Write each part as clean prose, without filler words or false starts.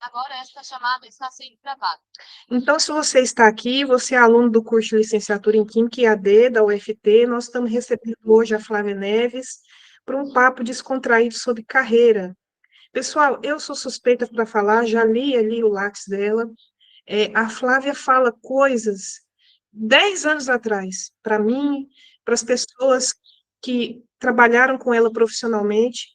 Agora esta chamada está sendo gravada. Então, se você está aqui, você é aluno do curso de licenciatura em Química e AD da UFT, nós estamos recebendo hoje a Flávia Neves para um papo descontraído sobre carreira. Pessoal, eu sou suspeita para falar, já li ali o Lattes dela. A Flávia fala coisas 10 anos atrás, para mim, para as pessoas que trabalharam com ela profissionalmente.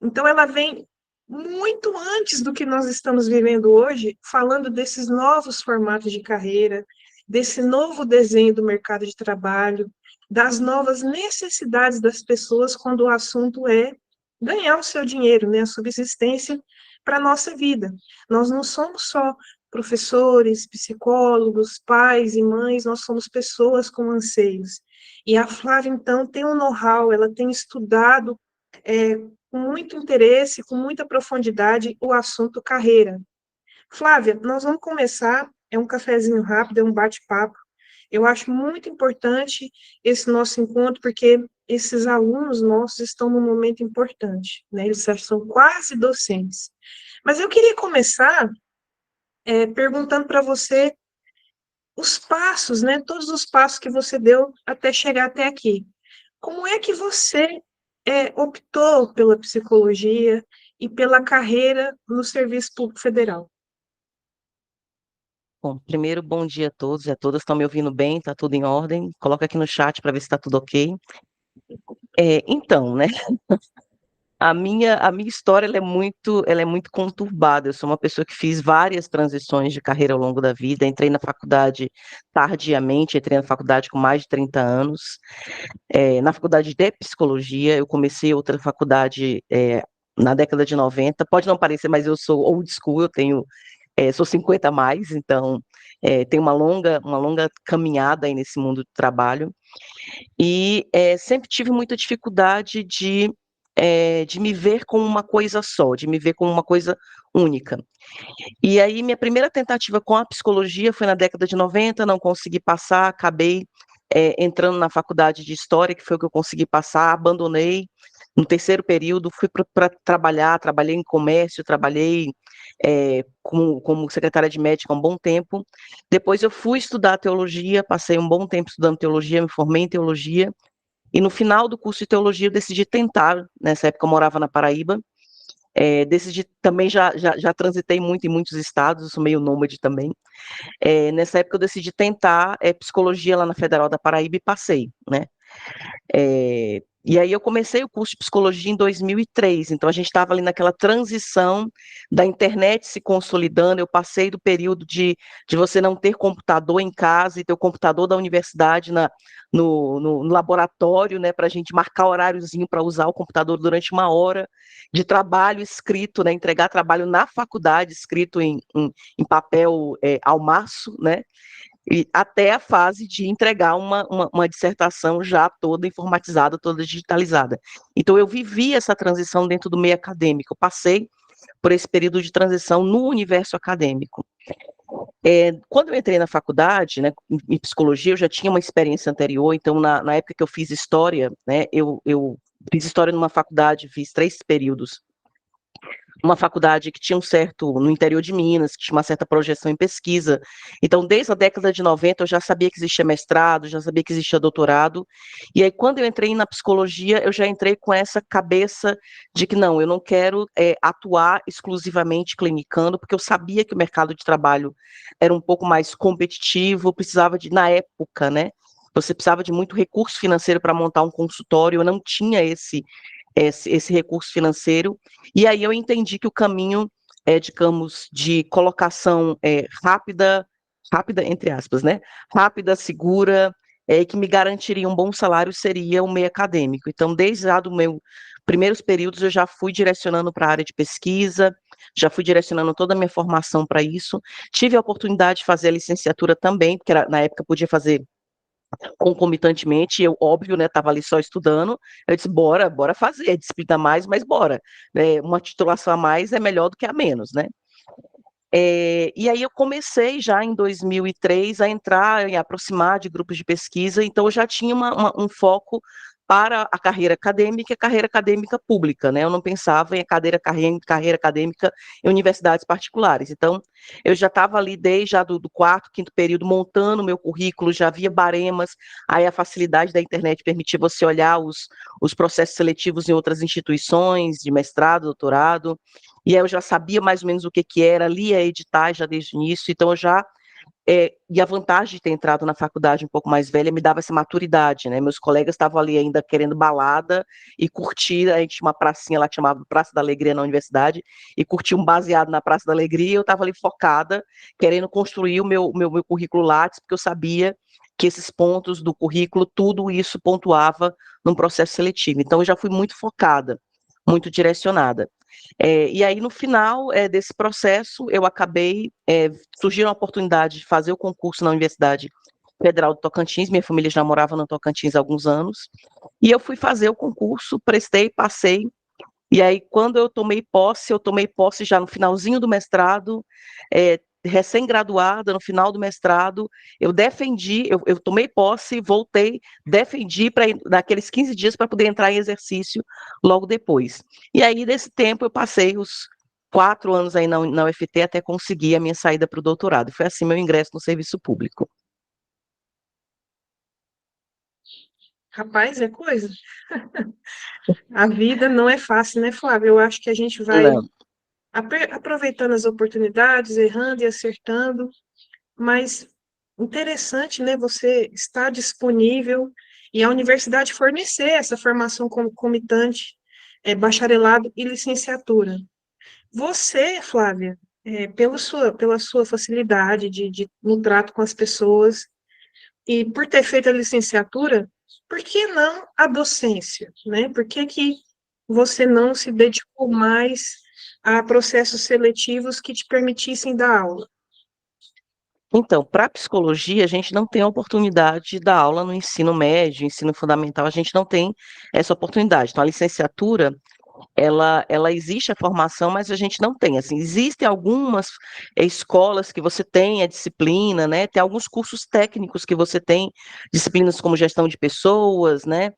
Então, ela vem muito antes do que nós estamos vivendo hoje, falando desses novos formatos de carreira, desse novo desenho do mercado de trabalho, das novas necessidades das pessoas quando o assunto é ganhar o seu dinheiro, né, a subsistência para a nossa vida. Nós não somos só professores, psicólogos, pais e mães, nós somos pessoas com anseios. E a Flávia, então, tem um know-how, ela tem estudado com muito interesse, com muita profundidade, o assunto carreira. Flávia, nós vamos começar, é um cafezinho rápido, é um bate-papo. Eu acho muito importante esse nosso encontro, porque esses alunos nossos estão num momento importante, né? Eles já são quase docentes. Mas eu queria começar perguntando para você os passos, né? Todos os passos que você deu até chegar até aqui. Como é que você optou pela psicologia e pela carreira no Serviço Público Federal? Bom, primeiro, bom dia a todos e a todas. Estão me ouvindo bem? Está tudo em ordem? Coloca aqui no chat para ver se está tudo ok. Então, né? A minha história ela é muito conturbada. Eu sou uma pessoa que fiz várias transições de carreira ao longo da vida. Entrei na faculdade tardiamente, entrei na faculdade com mais de 30 anos. Na faculdade de psicologia, eu comecei outra faculdade na década de 90. Pode não parecer, mas eu sou old school, sou 50 a mais, então tenho uma longa caminhada aí nesse mundo do trabalho. E sempre tive muita dificuldade de me ver como uma coisa só, de me ver como uma coisa única. E aí, minha primeira tentativa com a psicologia foi na década de 90, não consegui passar, acabei entrando na faculdade de História, que foi o que eu consegui passar, abandonei. No terceiro período, fui para trabalhar, trabalhei em comércio, trabalhei como secretária de médica há um bom tempo. Depois eu fui estudar teologia, passei um bom tempo estudando teologia, me formei em teologia, e no final do curso de teologia eu decidi tentar, nessa época eu morava na Paraíba, decidi também, já transitei muito em muitos estados, eu sou meio nômade também. Nessa época eu decidi tentar psicologia lá na Federal da Paraíba e passei, né? E aí eu comecei o curso de psicologia em 2003, então a gente estava ali naquela transição da internet se consolidando. Eu passei do período de você não ter computador em casa e ter o computador da universidade no laboratório, né, para a gente marcar horáriozinho para usar o computador durante uma hora, de trabalho escrito, né, entregar trabalho na faculdade escrito em papel ao maço, né, e até a fase de entregar uma dissertação já toda informatizada, toda digitalizada. Então, eu vivi essa transição dentro do meio acadêmico, eu passei por esse período de transição no universo acadêmico. Quando eu entrei na faculdade, né, em psicologia, eu já tinha uma experiência anterior, então, na época que eu fiz história, né, eu fiz história numa faculdade, fiz 3 períodos, uma faculdade que tinha no interior de Minas, que tinha uma certa projeção em pesquisa. Então, desde a década de 90, eu já sabia que existia mestrado, já sabia que existia doutorado. E aí, quando eu entrei na psicologia, eu já entrei com essa cabeça de que não, eu não quero atuar exclusivamente clinicando, porque eu sabia que o mercado de trabalho era um pouco mais competitivo, precisava na época, né? Você precisava de muito recurso financeiro para montar um consultório, eu não tinha esse recurso financeiro, e aí eu entendi que o caminho, digamos, de colocação rápida, entre aspas, né? Rápida, segura, que me garantiria um bom salário seria o meio acadêmico. Então, desde lá do meu primeiros períodos, eu já fui direcionando para a área de pesquisa, já fui direcionando toda a minha formação para isso. Tive a oportunidade de fazer a licenciatura também, porque na época podia fazer concomitantemente, eu, óbvio, né, estava ali só estudando, eu disse, bora fazer, disciplina a mais, mas bora, uma titulação a mais é melhor do que a menos, né. E aí eu comecei já em 2003 a entrar e aproximar de grupos de pesquisa, então eu já tinha um foco para a carreira acadêmica pública, né? Eu não pensava em carreira acadêmica em universidades particulares. Então, eu já estava ali desde já do quarto, quinto período, montando o meu currículo, já via baremas, aí a facilidade da internet permitia você olhar os processos seletivos em outras instituições, de mestrado, doutorado, e aí eu já sabia mais ou menos o que era, lia editais já desde o início, então eu já e a vantagem de ter entrado na faculdade um pouco mais velha me dava essa maturidade, né? Meus colegas estavam ali ainda querendo balada e curtir, a gente tinha uma pracinha lá que chamava Praça da Alegria na universidade, e curtir um baseado na Praça da Alegria, e eu estava ali focada, querendo construir o meu currículo Lattes, porque eu sabia que esses pontos do currículo, tudo isso pontuava num processo seletivo. Então, eu já fui muito focada, muito direcionada. E aí, no final desse processo, eu acabei, surgiu a oportunidade de fazer o concurso na Universidade Federal do Tocantins, minha família já morava no Tocantins há alguns anos, e eu fui fazer o concurso, prestei, passei, e aí, quando eu tomei posse já no finalzinho do mestrado, recém-graduada, no final do mestrado, eu tomei posse, voltei, defendi naqueles 15 dias para poder entrar em exercício logo depois. E aí, nesse tempo, eu passei os 4 anos aí na UFT até conseguir a minha saída para o doutorado. Foi assim meu ingresso no serviço público. Rapaz, é coisa. A vida não é fácil, né, Flávia? Eu acho que a gente vai Não. aproveitando as oportunidades, errando e acertando, mas interessante, né, você estar disponível e a universidade fornecer essa formação concomitante, bacharelado e licenciatura. Você, Flávia, pela sua facilidade no trato com as pessoas e por ter feito a licenciatura, por que não a docência, né? Por que que você não se dedicou mais a processos seletivos que te permitissem dar aula? Então, para psicologia, a gente não tem a oportunidade de dar aula no ensino médio, ensino fundamental, a gente não tem essa oportunidade. Então, a licenciatura, ela existe a formação, mas a gente não tem. Assim, existem algumas escolas que você tem a disciplina, né? Tem alguns cursos técnicos que você tem, disciplinas como gestão de pessoas, né?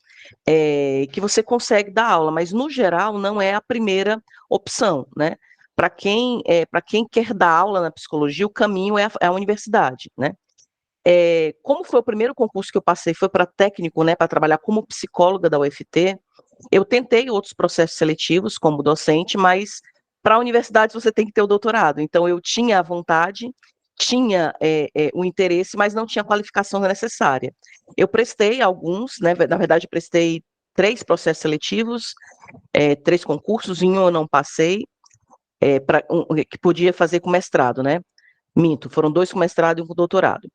Que você consegue dar aula, mas no geral não é a primeira opção, né? Para quem quer dar aula na psicologia, o caminho é a universidade, né? Como foi o primeiro concurso que eu passei, foi para técnico, né, para trabalhar como psicóloga da UFT, eu tentei outros processos seletivos como docente, mas para a universidade você tem que ter o doutorado. Então eu tinha a vontade, tinha o interesse, mas não tinha a qualificação necessária. Eu prestei alguns, né, na verdade prestei 3 processos seletivos, 3 concursos, em um eu não passei, que podia fazer com mestrado, né? Minto, foram 2 com mestrado e um com doutorado.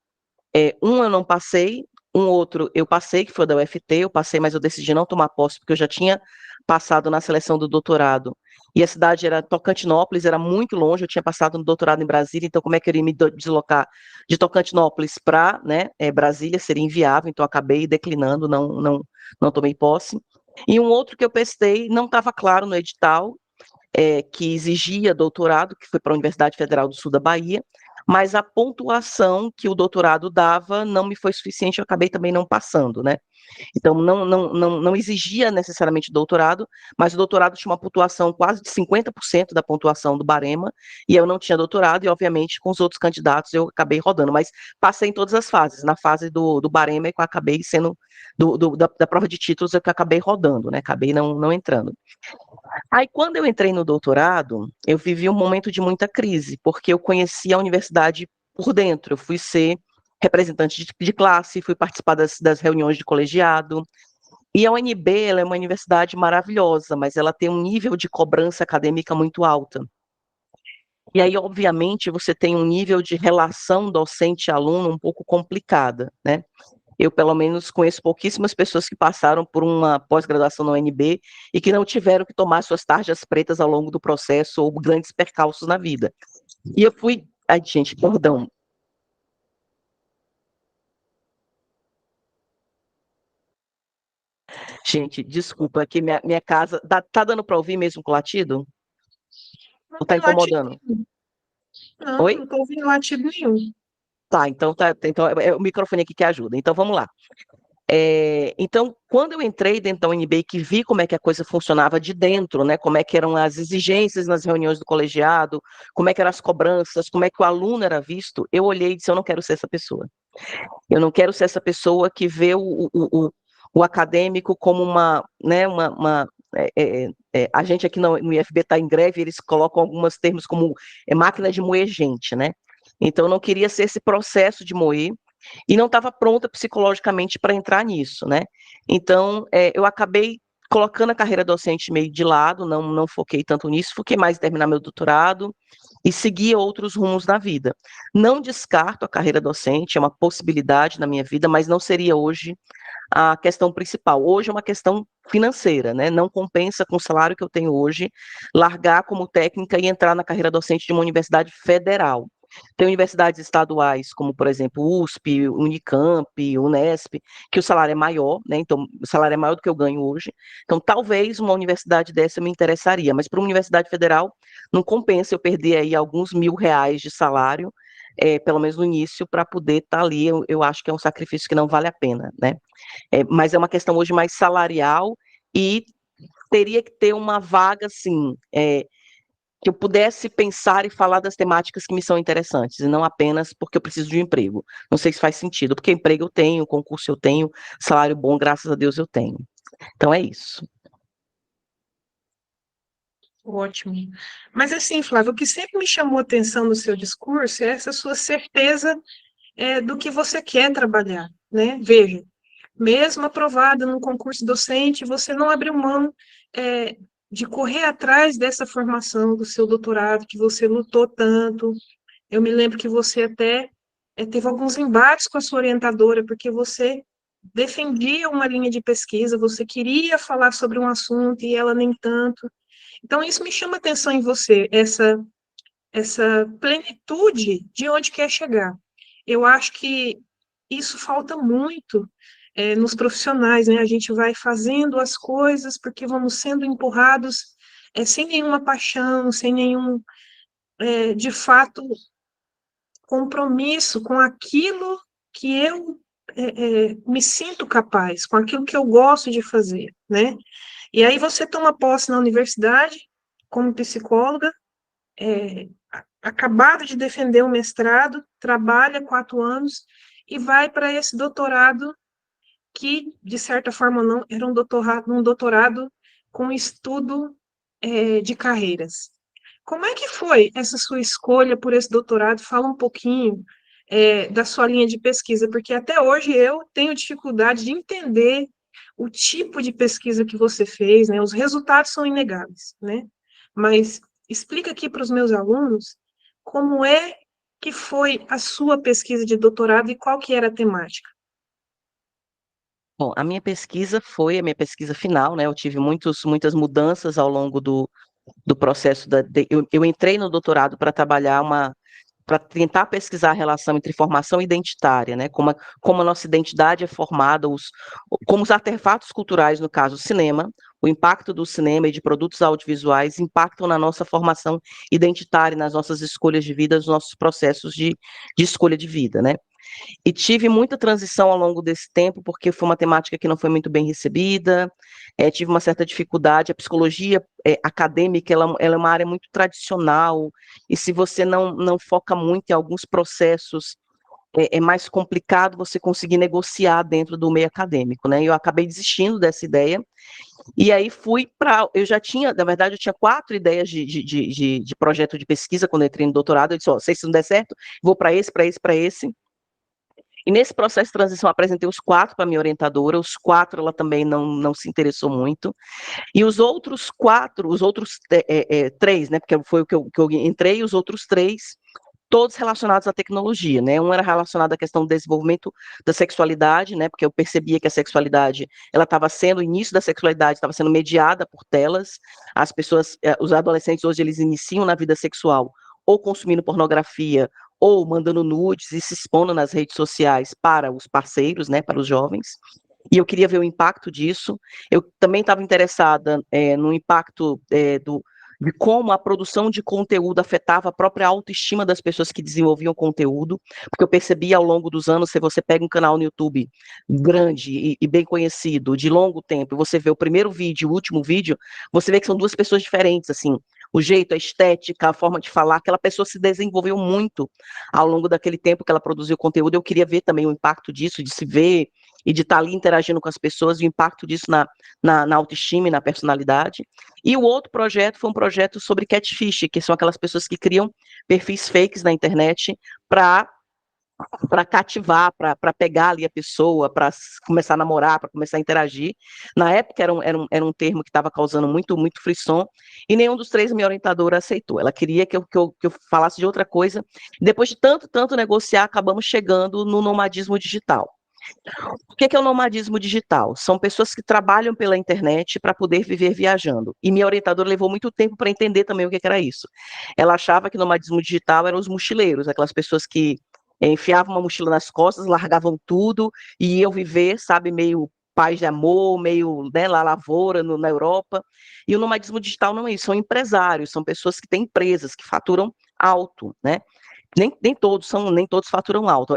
Um eu não passei, um outro eu passei, que foi da UFT, eu passei, mas eu decidi não tomar posse, porque eu já tinha passado na seleção do doutorado. E a cidade era Tocantinópolis, era muito longe, eu tinha passado no doutorado em Brasília, então como é que eu iria me deslocar de Tocantinópolis para, né, Brasília? Seria inviável, então acabei declinando, não tomei posse. E um outro que eu prestei, não estava claro no edital, que exigia doutorado, que foi para a Universidade Federal do Sul da Bahia, mas a pontuação que o doutorado dava não me foi suficiente, eu acabei também não passando, né? Então, não exigia necessariamente doutorado, mas o doutorado tinha uma pontuação quase de 50% da pontuação do barema, e eu não tinha doutorado, e obviamente com os outros candidatos eu acabei rodando, mas passei em todas as fases, na fase do barema, eu acabei sendo, da prova de títulos, eu que acabei rodando, né? Acabei não entrando. Aí, quando eu entrei no doutorado, eu vivi um momento de muita crise, porque eu conheci a universidade por dentro. Eu fui ser representante de classe, fui participar das reuniões de colegiado. E a UNB, ela é uma universidade maravilhosa, mas ela tem um nível de cobrança acadêmica muito alta. E aí, obviamente, você tem um nível de relação docente-aluno um pouco complicada, né? Eu, pelo menos, conheço pouquíssimas pessoas que passaram por uma pós-graduação na UNB e que não tiveram que tomar suas tarjas pretas ao longo do processo ou grandes percalços na vida. E eu fui. Ai, gente, perdão. Gente, desculpa, aqui minha casa. Tá dando para ouvir mesmo com o latido? Não Ou tá tem latido incomodando? nenhum. Não, Oi? não estou ouvindo latido nenhum. Tá, então, o microfone aqui que ajuda. Então vamos lá. Então, quando eu entrei dentro da UNB, que vi como é que a coisa funcionava de dentro, né, como é que eram as exigências nas reuniões do colegiado, como é que eram as cobranças, como é que o aluno era visto, eu olhei e disse, eu não quero ser essa pessoa. Eu não quero ser essa pessoa que vê o acadêmico como né, a gente aqui no IFB está em greve, eles colocam alguns termos como máquina de moer gente, né? Então, eu não queria ser esse processo de moer, e não estava pronta psicologicamente para entrar nisso, né? Então, eu acabei colocando a carreira docente meio de lado, não foquei tanto nisso, foquei mais em terminar meu doutorado e seguir outros rumos na vida. Não descarto a carreira docente, é uma possibilidade na minha vida, mas não seria hoje a questão principal. Hoje é uma questão financeira, né? Não compensa com o salário que eu tenho hoje largar como técnica e entrar na carreira docente de uma universidade federal. Tem universidades estaduais, como, por exemplo, USP, Unicamp, Unesp, que o salário é maior, né? Então, o salário é maior do que eu ganho hoje. Então, talvez uma universidade dessa me interessaria, mas para uma universidade federal não compensa eu perder aí alguns R$ 1.000 de salário, pelo menos no início, para poder estar ali. Eu acho que é um sacrifício que não vale a pena, né? Mas é uma questão hoje mais salarial e teria que ter uma vaga, assim, que eu pudesse pensar e falar das temáticas que me são interessantes, e não apenas porque eu preciso de um emprego. Não sei se faz sentido, porque emprego eu tenho, concurso eu tenho, salário bom, graças a Deus eu tenho. Então é isso. Ótimo. Mas assim, Flávio, o que sempre me chamou a atenção no seu discurso é essa sua certeza do que você quer trabalhar, né? Veja, mesmo aprovada num concurso docente, você não abriu mão de correr atrás dessa formação do seu doutorado, que você lutou tanto. Eu me lembro que você até teve alguns embates com a sua orientadora, porque você defendia uma linha de pesquisa, você queria falar sobre um assunto e ela nem tanto. Então, isso me chama atenção em você, essa plenitude de onde quer chegar. Eu acho que isso falta muito nos profissionais, né? A gente vai fazendo as coisas porque vamos sendo empurrados sem nenhuma paixão, sem nenhum, de fato, compromisso com aquilo que eu me sinto capaz, com aquilo que eu gosto de fazer, né? E aí você toma posse na universidade como psicóloga, acabado de defender o mestrado, trabalha 4 anos e vai para esse doutorado que, de certa forma, não era um doutorado com estudo de carreiras. Como é que foi essa sua escolha por esse doutorado? Fala um pouquinho da sua linha de pesquisa, porque até hoje eu tenho dificuldade de entender o tipo de pesquisa que você fez, né? Os resultados são inegáveis, né? Mas explica aqui para os meus alunos como é que foi a sua pesquisa de doutorado e qual que era a temática. Bom, a minha pesquisa foi a minha pesquisa final, né? Eu tive muitas mudanças ao longo do processo. Eu entrei no doutorado para trabalhar para tentar pesquisar a relação entre formação identitária, né? Como a nossa identidade é formada, como os artefatos culturais, no caso, o cinema, o impacto do cinema e de produtos audiovisuais impactam na nossa formação identitária, nas nossas escolhas de vida, nos nossos processos de escolha de vida, né? E tive muita transição ao longo desse tempo, porque foi uma temática que não foi muito bem recebida, tive uma certa dificuldade. A psicologia acadêmica, ela é uma área muito tradicional, e se você não foca muito em alguns processos, é mais complicado você conseguir negociar dentro do meio acadêmico, né? Eu acabei desistindo dessa ideia, e aí fui para. Eu já tinha, na verdade, eu tinha 4 ideias de projeto de pesquisa quando eu entrei no doutorado. Eu disse: ó, se não der certo, vou para esse, para esse, para esse. E nesse processo de transição, apresentei os 4 para minha orientadora, os 4 ela também não se interessou muito. E os outros 4, os outros 3, né, porque foi o que eu entrei, os outros 3, todos relacionados à tecnologia, né? Um era relacionado à questão do desenvolvimento da sexualidade, né? Porque eu percebia que a sexualidade, ela estava sendo, o início da sexualidade estava sendo mediada por telas. As pessoas, os adolescentes hoje, eles iniciam na vida sexual ou consumindo pornografia ou mandando nudes e se expondo nas redes sociais para os parceiros, né? Para os jovens. E eu queria ver o impacto disso. Eu também estava interessada no impacto de como a produção de conteúdo afetava a própria autoestima das pessoas que desenvolviam conteúdo, porque eu percebi ao longo dos anos, se você pega um canal no YouTube grande e bem conhecido, de longo tempo, e você vê o primeiro vídeo, o último vídeo, você vê que são duas pessoas diferentes, assim, o jeito, a estética, a forma de falar, aquela pessoa se desenvolveu muito ao longo daquele tempo que ela produziu conteúdo. Eu queria ver também o impacto disso, de se ver e de estar ali interagindo com as pessoas, o impacto disso na autoestima e na personalidade. E o outro projeto foi um projeto sobre catfish, que são aquelas pessoas que criam perfis fakes na internet para cativar, para pegar ali a pessoa, para começar a namorar, para começar a interagir. Na época era um termo que estava causando muito frisson, e nenhum dos três minha orientadora aceitou. Ela queria que eu falasse de outra coisa. Depois de tanto negociar, acabamos chegando no nomadismo digital. O que é o nomadismo digital? São pessoas que trabalham pela internet para poder viver viajando. E minha orientadora levou muito tempo para entender também o que era isso. Ela achava que nomadismo digital eram os mochileiros, aquelas pessoas que enfiavam uma mochila nas costas, largavam tudo e iam viver, sabe, meio paz de amor, meio, né, lá lavoura na Europa. E o nomadismo digital não é isso, são empresários, são pessoas que têm empresas, que faturam alto, né? Nem todos faturam alto.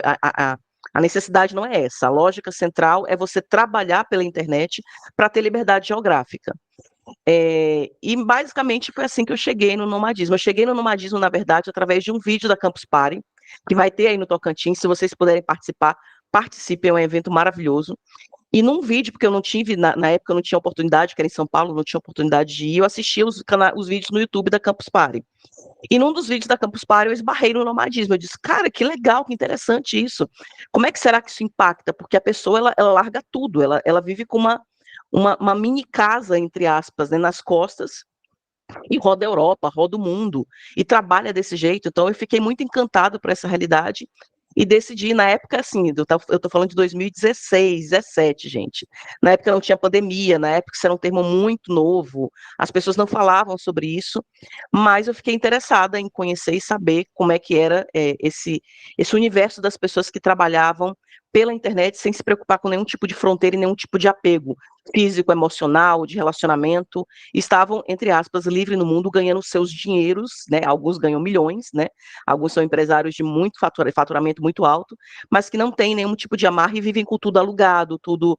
A necessidade não é essa. A lógica central é você trabalhar pela internet para ter liberdade geográfica. E basicamente foi assim que eu cheguei no nomadismo. Eu cheguei no nomadismo, na verdade, através de um vídeo da Campus Party, que vai ter aí no Tocantins. Se vocês puderem participar, participem, é um evento maravilhoso. E num vídeo, porque eu não tive, na época eu não tinha oportunidade, que era em São Paulo, não tinha oportunidade de ir, eu assistia os vídeos no YouTube da Campus Party. E num dos vídeos da Campus Party eu esbarrei no nomadismo. Eu disse, cara, que legal, que interessante isso. Como é que será que isso impacta? Porque a pessoa, ela larga tudo, ela vive com uma mini casa, entre aspas, né, nas costas, e roda a Europa, roda o mundo, e trabalha desse jeito. Então eu fiquei muito encantado por essa realidade, e decidi, na época, assim, eu tô falando de 2016, 17, gente. Na época não tinha pandemia, na época isso era um termo muito novo, as pessoas não falavam sobre isso, mas eu fiquei interessada em conhecer e saber como é que era esse universo das pessoas que trabalhavam pela internet sem se preocupar com nenhum tipo de fronteira e nenhum tipo de apego físico, emocional, de relacionamento, estavam, entre aspas, livres no mundo, ganhando seus dinheiros, né? Alguns ganham milhões, né? Alguns são empresários de muito faturamento muito alto, mas que não têm nenhum tipo de amarra e vivem com tudo alugado, tudo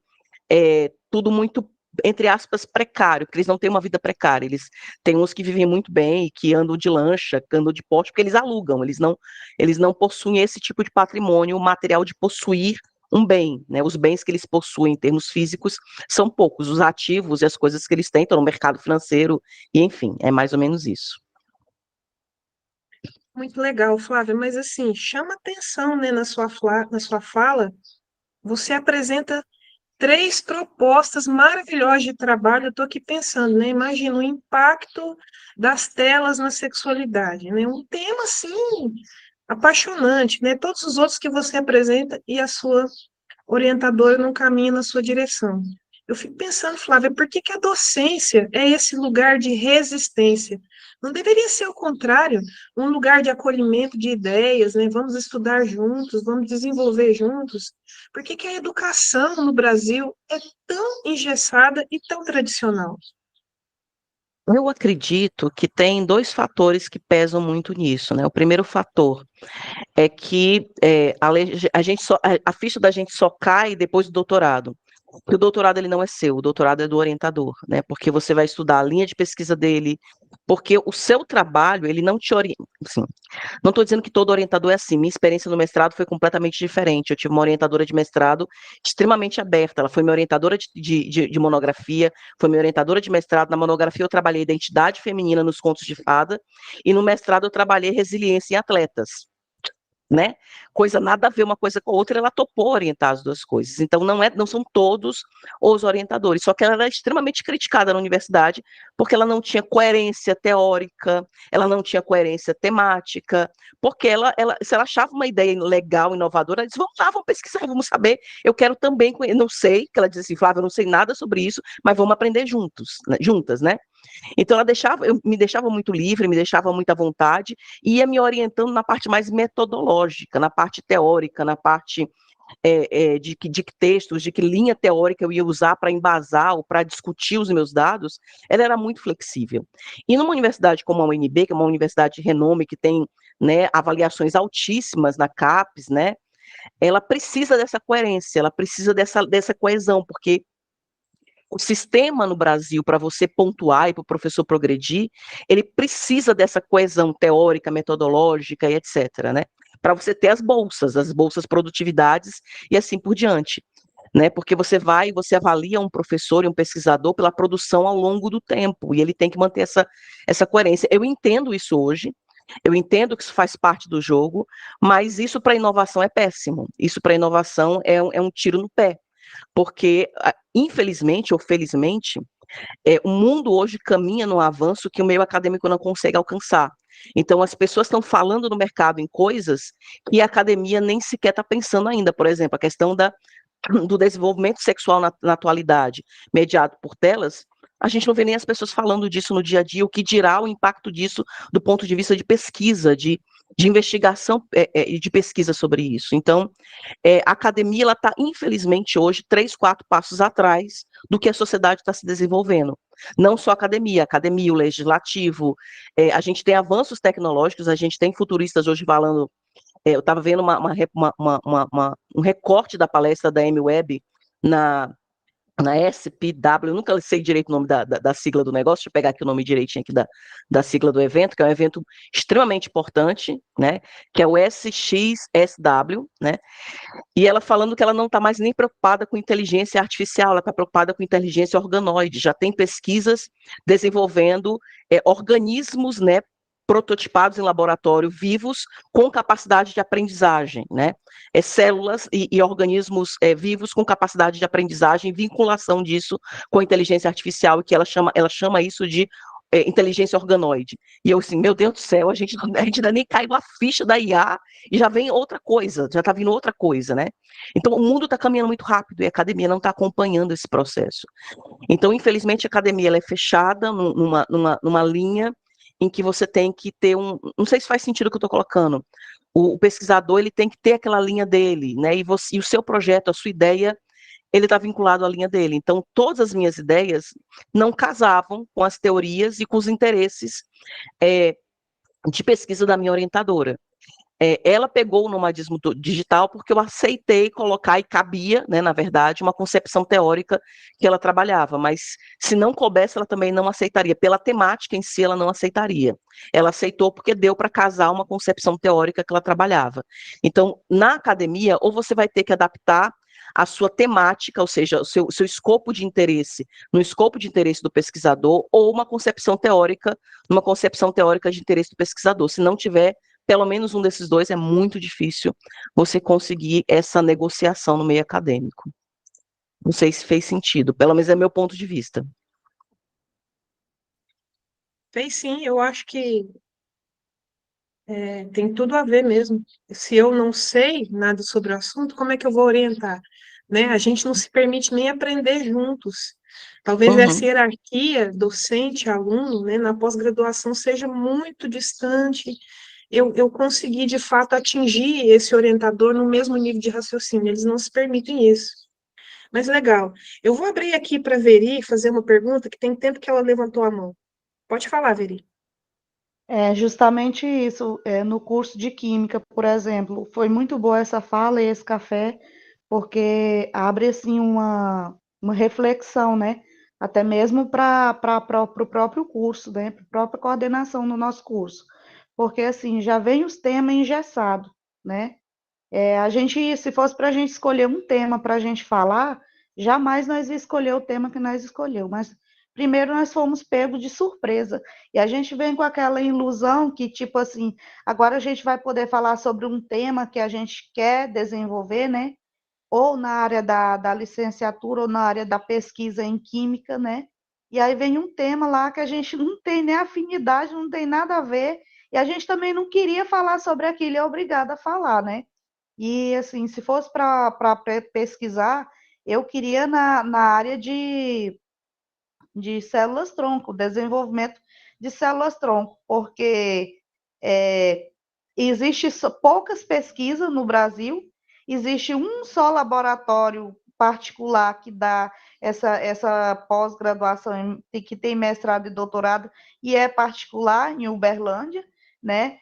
muito, entre aspas, precário, porque eles não têm uma vida precária. Eles têm uns que vivem muito bem e que andam de lancha, que andam de poste, porque eles alugam, eles não possuem esse tipo de patrimônio material de possuir um bem, né? Os bens que eles possuem em termos físicos são poucos, os ativos e as coisas que eles têm estão no mercado financeiro, e enfim, é mais ou menos isso. Muito legal, Flávia, mas assim, chama atenção, né, na sua fala, você apresenta três propostas maravilhosas de trabalho. Eu estou aqui pensando, né? Imagina o impacto das telas na sexualidade, né? Um tema assim apaixonante, né? Todos os outros que você apresenta e a sua orientadora não caminha na sua direção. Eu fico pensando, Flávia, por que que a docência é esse lugar de resistência? Não deveria ser o contrário, um lugar de acolhimento de ideias, né? Vamos estudar juntos, vamos desenvolver juntos. Por que que a educação no Brasil é tão engessada e tão tradicional? Eu acredito que tem dois fatores que pesam muito nisso, né? O primeiro fator é que a ficha da gente só cai depois do doutorado. Que o doutorado ele não é seu, o doutorado é do orientador, né? Porque você vai estudar a linha de pesquisa dele, porque o seu trabalho, ele não te orienta, assim, não estou dizendo que todo orientador é assim, minha experiência no mestrado foi completamente diferente, eu tive uma orientadora de mestrado extremamente aberta, ela foi minha orientadora de monografia, foi minha orientadora de mestrado, na monografia eu trabalhei identidade feminina nos contos de fada, e no mestrado eu trabalhei resiliência em atletas, né? Coisa nada a ver uma coisa com a outra, ela topou orientar as duas coisas. Então não são todos os orientadores, só que ela era extremamente criticada na universidade porque ela não tinha coerência teórica, ela não tinha coerência temática, porque se ela achava uma ideia legal, inovadora, ela disse, vamos lá, vamos pesquisar, vamos saber, eu quero também, não sei, que ela dizia assim, Flávia, eu não sei nada sobre isso, mas vamos aprender juntas, né? Então me deixava muito livre, me deixava muito à vontade, e ia me orientando na parte mais metodológica, na parte teórica, na parte de que textos, de que linha teórica eu ia usar para embasar ou para discutir os meus dados, ela era muito flexível. E numa universidade como a UNB, que é uma universidade de renome, que tem, né, avaliações altíssimas na CAPES, né, ela precisa dessa coerência, ela precisa dessa coesão, porque o sistema no Brasil, para você pontuar e para o professor progredir, ele precisa dessa coesão teórica, metodológica e etc., né? Para você ter as bolsas produtividades e assim por diante. Né, porque você avalia um professor e um pesquisador pela produção ao longo do tempo, e ele tem que manter essa coerência. Eu entendo isso hoje, eu entendo que isso faz parte do jogo, mas isso para inovação é péssimo. Isso para inovação é um tiro no pé, porque, infelizmente ou felizmente, o mundo hoje caminha num avanço que o meio acadêmico não consegue alcançar. Então, as pessoas estão falando no mercado em coisas que a academia nem sequer está pensando ainda. Por exemplo, a questão do desenvolvimento sexual na atualidade, mediado por telas, a gente não vê nem as pessoas falando disso no dia a dia, o que dirá o impacto disso do ponto de vista de pesquisa, de investigação e de pesquisa sobre isso. Então, a academia ela está, infelizmente, hoje, 3, 4 passos atrás do que a sociedade está se desenvolvendo. Não só a academia, o legislativo, a gente tem avanços tecnológicos, a gente tem futuristas hoje falando. Eu estava vendo um recorte da palestra da Amy Webb na SPW, eu nunca sei direito o nome da sigla do negócio, deixa eu pegar aqui o nome direitinho aqui da sigla do evento, que é um evento extremamente importante, né, que é o SXSW, né, e ela falando que ela não está mais nem preocupada com inteligência artificial, ela está preocupada com inteligência organoide, já tem pesquisas desenvolvendo organismos, né, prototipados em laboratório, vivos, com capacidade de aprendizagem, né? Células e organismos vivos com capacidade de aprendizagem, vinculação disso com a inteligência artificial, que ela chama isso de inteligência organoide. E eu assim, meu Deus do céu, a gente ainda nem caiu a ficha da IA e já vem outra coisa, já está vindo outra coisa, né? Então, o mundo está caminhando muito rápido e a academia não está acompanhando esse processo. Então, infelizmente, a academia ela é fechada numa linha em que você tem que ter não sei se faz sentido o que eu estou colocando, o pesquisador ele tem que ter aquela linha dele, né, e o seu projeto, a sua ideia, ele está vinculado à linha dele, então todas as minhas ideias não casavam com as teorias e com os interesses de pesquisa da minha orientadora. Ela pegou o nomadismo digital porque eu aceitei colocar, e cabia, né, na verdade, uma concepção teórica que ela trabalhava, mas se não coubesse, ela também não aceitaria. Pela temática em si, ela não aceitaria. Ela aceitou porque deu para casar uma concepção teórica que ela trabalhava. Então, na academia, ou você vai ter que adaptar a sua temática, ou seja, o seu escopo de interesse, no escopo de interesse do pesquisador, ou uma concepção teórica de interesse do pesquisador. Se não tiver pelo menos um desses dois, é muito difícil você conseguir essa negociação no meio acadêmico. Não sei se fez sentido, pelo menos é meu ponto de vista. Fez sim, eu acho que tem tudo a ver mesmo. Se eu não sei nada sobre o assunto, como é que eu vou orientar? Né? A gente não se permite nem aprender juntos. Talvez essa hierarquia docente-aluno, né, na pós-graduação seja muito distante. Eu consegui, de fato, atingir esse orientador no mesmo nível de raciocínio. Eles não se permitem isso. Mas legal. Eu vou abrir aqui para a Veri fazer uma pergunta que tem tempo que ela levantou a mão. Pode falar, Veri. É justamente isso. No curso de Química, por exemplo, foi muito boa essa fala e esse café, porque abre assim uma reflexão, né? Até mesmo para o próprio curso, né? Para a própria coordenação do nosso curso. Porque assim, já vem os temas engessados, né? A gente, se fosse para a gente escolher um tema para a gente falar, jamais nós ia escolher o tema que nós escolheu, mas primeiro nós fomos pegos de surpresa, e a gente vem com aquela ilusão que, tipo assim, agora a gente vai poder falar sobre um tema que a gente quer desenvolver, né? Ou na área da licenciatura, ou na área da pesquisa em química, né? E aí vem um tema lá que a gente não tem nem afinidade, não tem nada a ver, e a gente também não queria falar sobre aquilo, é obrigada a falar, né? E, assim, se fosse para pesquisar, eu queria na área de células-tronco, desenvolvimento de células-tronco, porque existe poucas pesquisas no Brasil existe um só laboratório particular que dá essa pós-graduação, que tem mestrado e doutorado, e é particular, em Uberlândia, né?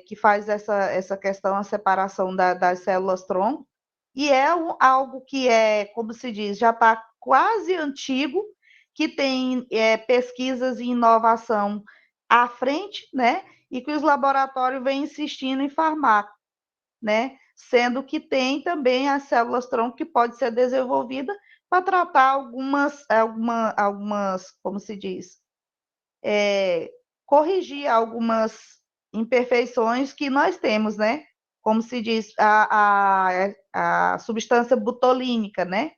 Que faz essa questão, a separação das células-tronco, e é algo que como se diz, já está quase antigo, que tem pesquisas e inovação à frente, né? E que os laboratórios vêm insistindo em farmar, né? Sendo que tem também as células-tronco que pode ser desenvolvida para tratar algumas, como se diz, corrigir algumas imperfeições que nós temos, né? Como se diz, a substância butolínica, né?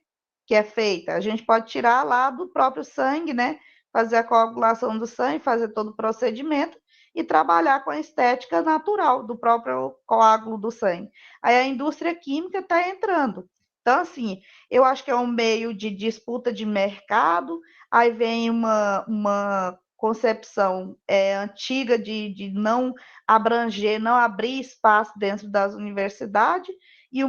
Que é feita. A gente pode tirar lá do próprio sangue, né? Fazer a coagulação do sangue, fazer todo o procedimento e trabalhar com a estética natural do próprio coágulo do sangue. Aí a indústria química está entrando. Então, assim, eu acho que é um meio de disputa de mercado, aí vem uma concepção antiga de não abranger, não abrir espaço dentro das universidades, e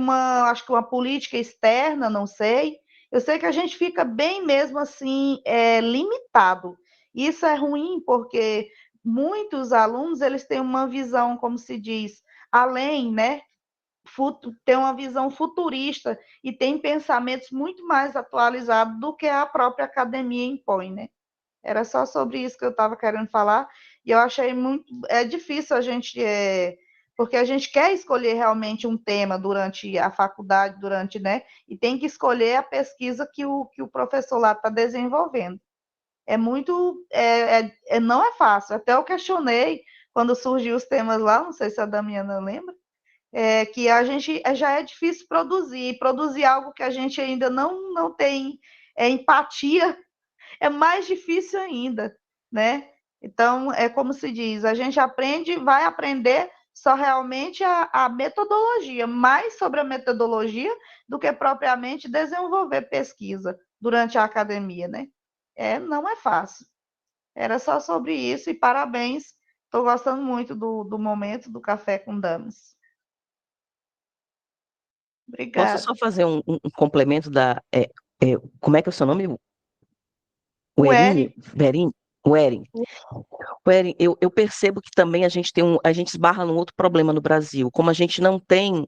acho que uma política externa, não sei. Eu sei que a gente fica bem mesmo assim, limitado. Isso é ruim, porque muitos alunos, eles têm uma visão, como se diz, além, né? Tem uma visão futurista e tem pensamentos muito mais atualizados do que a própria academia impõe, né? Era só sobre isso que eu estava querendo falar, e eu achei difícil a gente, porque a gente quer escolher realmente um tema durante a faculdade, né? E tem que escolher a pesquisa que o professor lá está desenvolvendo. Não é fácil. Até eu questionei quando surgiu os temas lá, não sei se a Damiana lembra, que a gente já é difícil produzir algo que a gente ainda não tem empatia, é mais difícil ainda, né? Então, é como se diz, a gente vai aprender só realmente a metodologia, mais sobre a metodologia do que propriamente desenvolver pesquisa durante a academia, né? Não é fácil. Era só sobre isso, e parabéns, estou gostando muito do momento do Café com Damas. Posso Obrigada. só fazer um complemento como é que é o seu nome? O Eri, Verin? Wering. Wering, eu percebo que também a gente esbarra num outro problema no Brasil. Como a gente não tem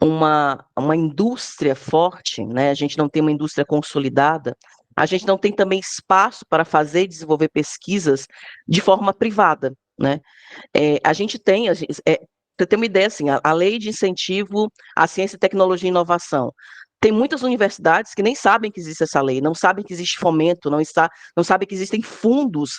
uma indústria forte, né? A gente não tem uma indústria consolidada, a gente não tem também espaço para fazer e desenvolver pesquisas de forma privada, né? A gente tem, você tem uma ideia assim, a lei de incentivo à ciência, tecnologia e inovação. Tem muitas universidades que nem sabem que existe essa lei, não sabem que existe fomento, não sabem que existem fundos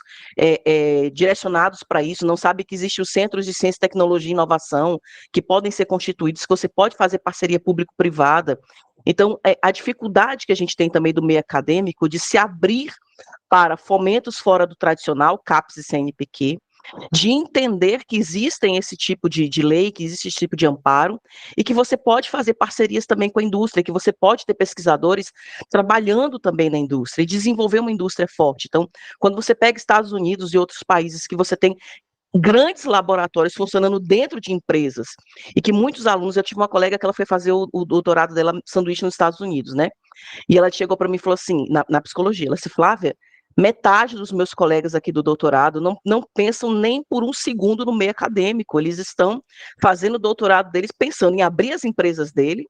direcionados para isso, não sabem que existem os centros de ciência, tecnologia e inovação que podem ser constituídos, que você pode fazer parceria público-privada. Então, a dificuldade que a gente tem também do meio acadêmico de se abrir para fomentos fora do tradicional, CAPES e CNPq, de entender que existem esse tipo de lei, que existe esse tipo de amparo, e que você pode fazer parcerias também com a indústria, que você pode ter pesquisadores trabalhando também na indústria e desenvolver uma indústria forte. Então, quando você pega Estados Unidos e outros países que você tem grandes laboratórios funcionando dentro de empresas, e que muitos alunos, eu tive uma colega que ela foi fazer o doutorado dela sanduíche nos Estados Unidos, né? E ela chegou para mim e falou assim, na psicologia, ela disse, Flávia, metade dos meus colegas aqui do doutorado não pensam nem por um segundo no meio acadêmico, eles estão fazendo o doutorado deles pensando em abrir as empresas dele,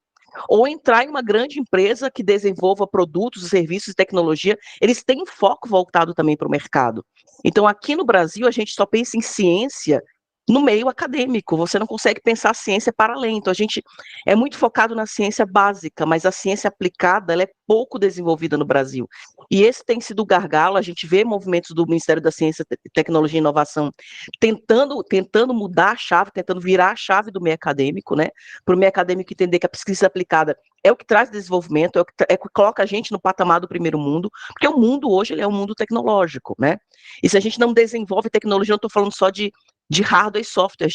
ou entrar em uma grande empresa que desenvolva produtos, serviços e tecnologia, eles têm um foco voltado também para o mercado. Então, aqui no Brasil, a gente só pensa em ciência no meio acadêmico, você não consegue pensar a ciência para além. Então, a gente é muito focado na ciência básica, mas a ciência aplicada ela é pouco desenvolvida no Brasil. E esse tem sido o gargalo, a gente vê movimentos do Ministério da Ciência, Tecnologia e Inovação tentando mudar a chave, tentando virar a chave do meio acadêmico, né? Para o meio acadêmico entender que a pesquisa aplicada é o que traz desenvolvimento, é o que coloca a gente no patamar do primeiro mundo, porque o mundo hoje ele é um mundo tecnológico, né? E se a gente não desenvolve tecnologia, eu não estou falando só de hardware e software,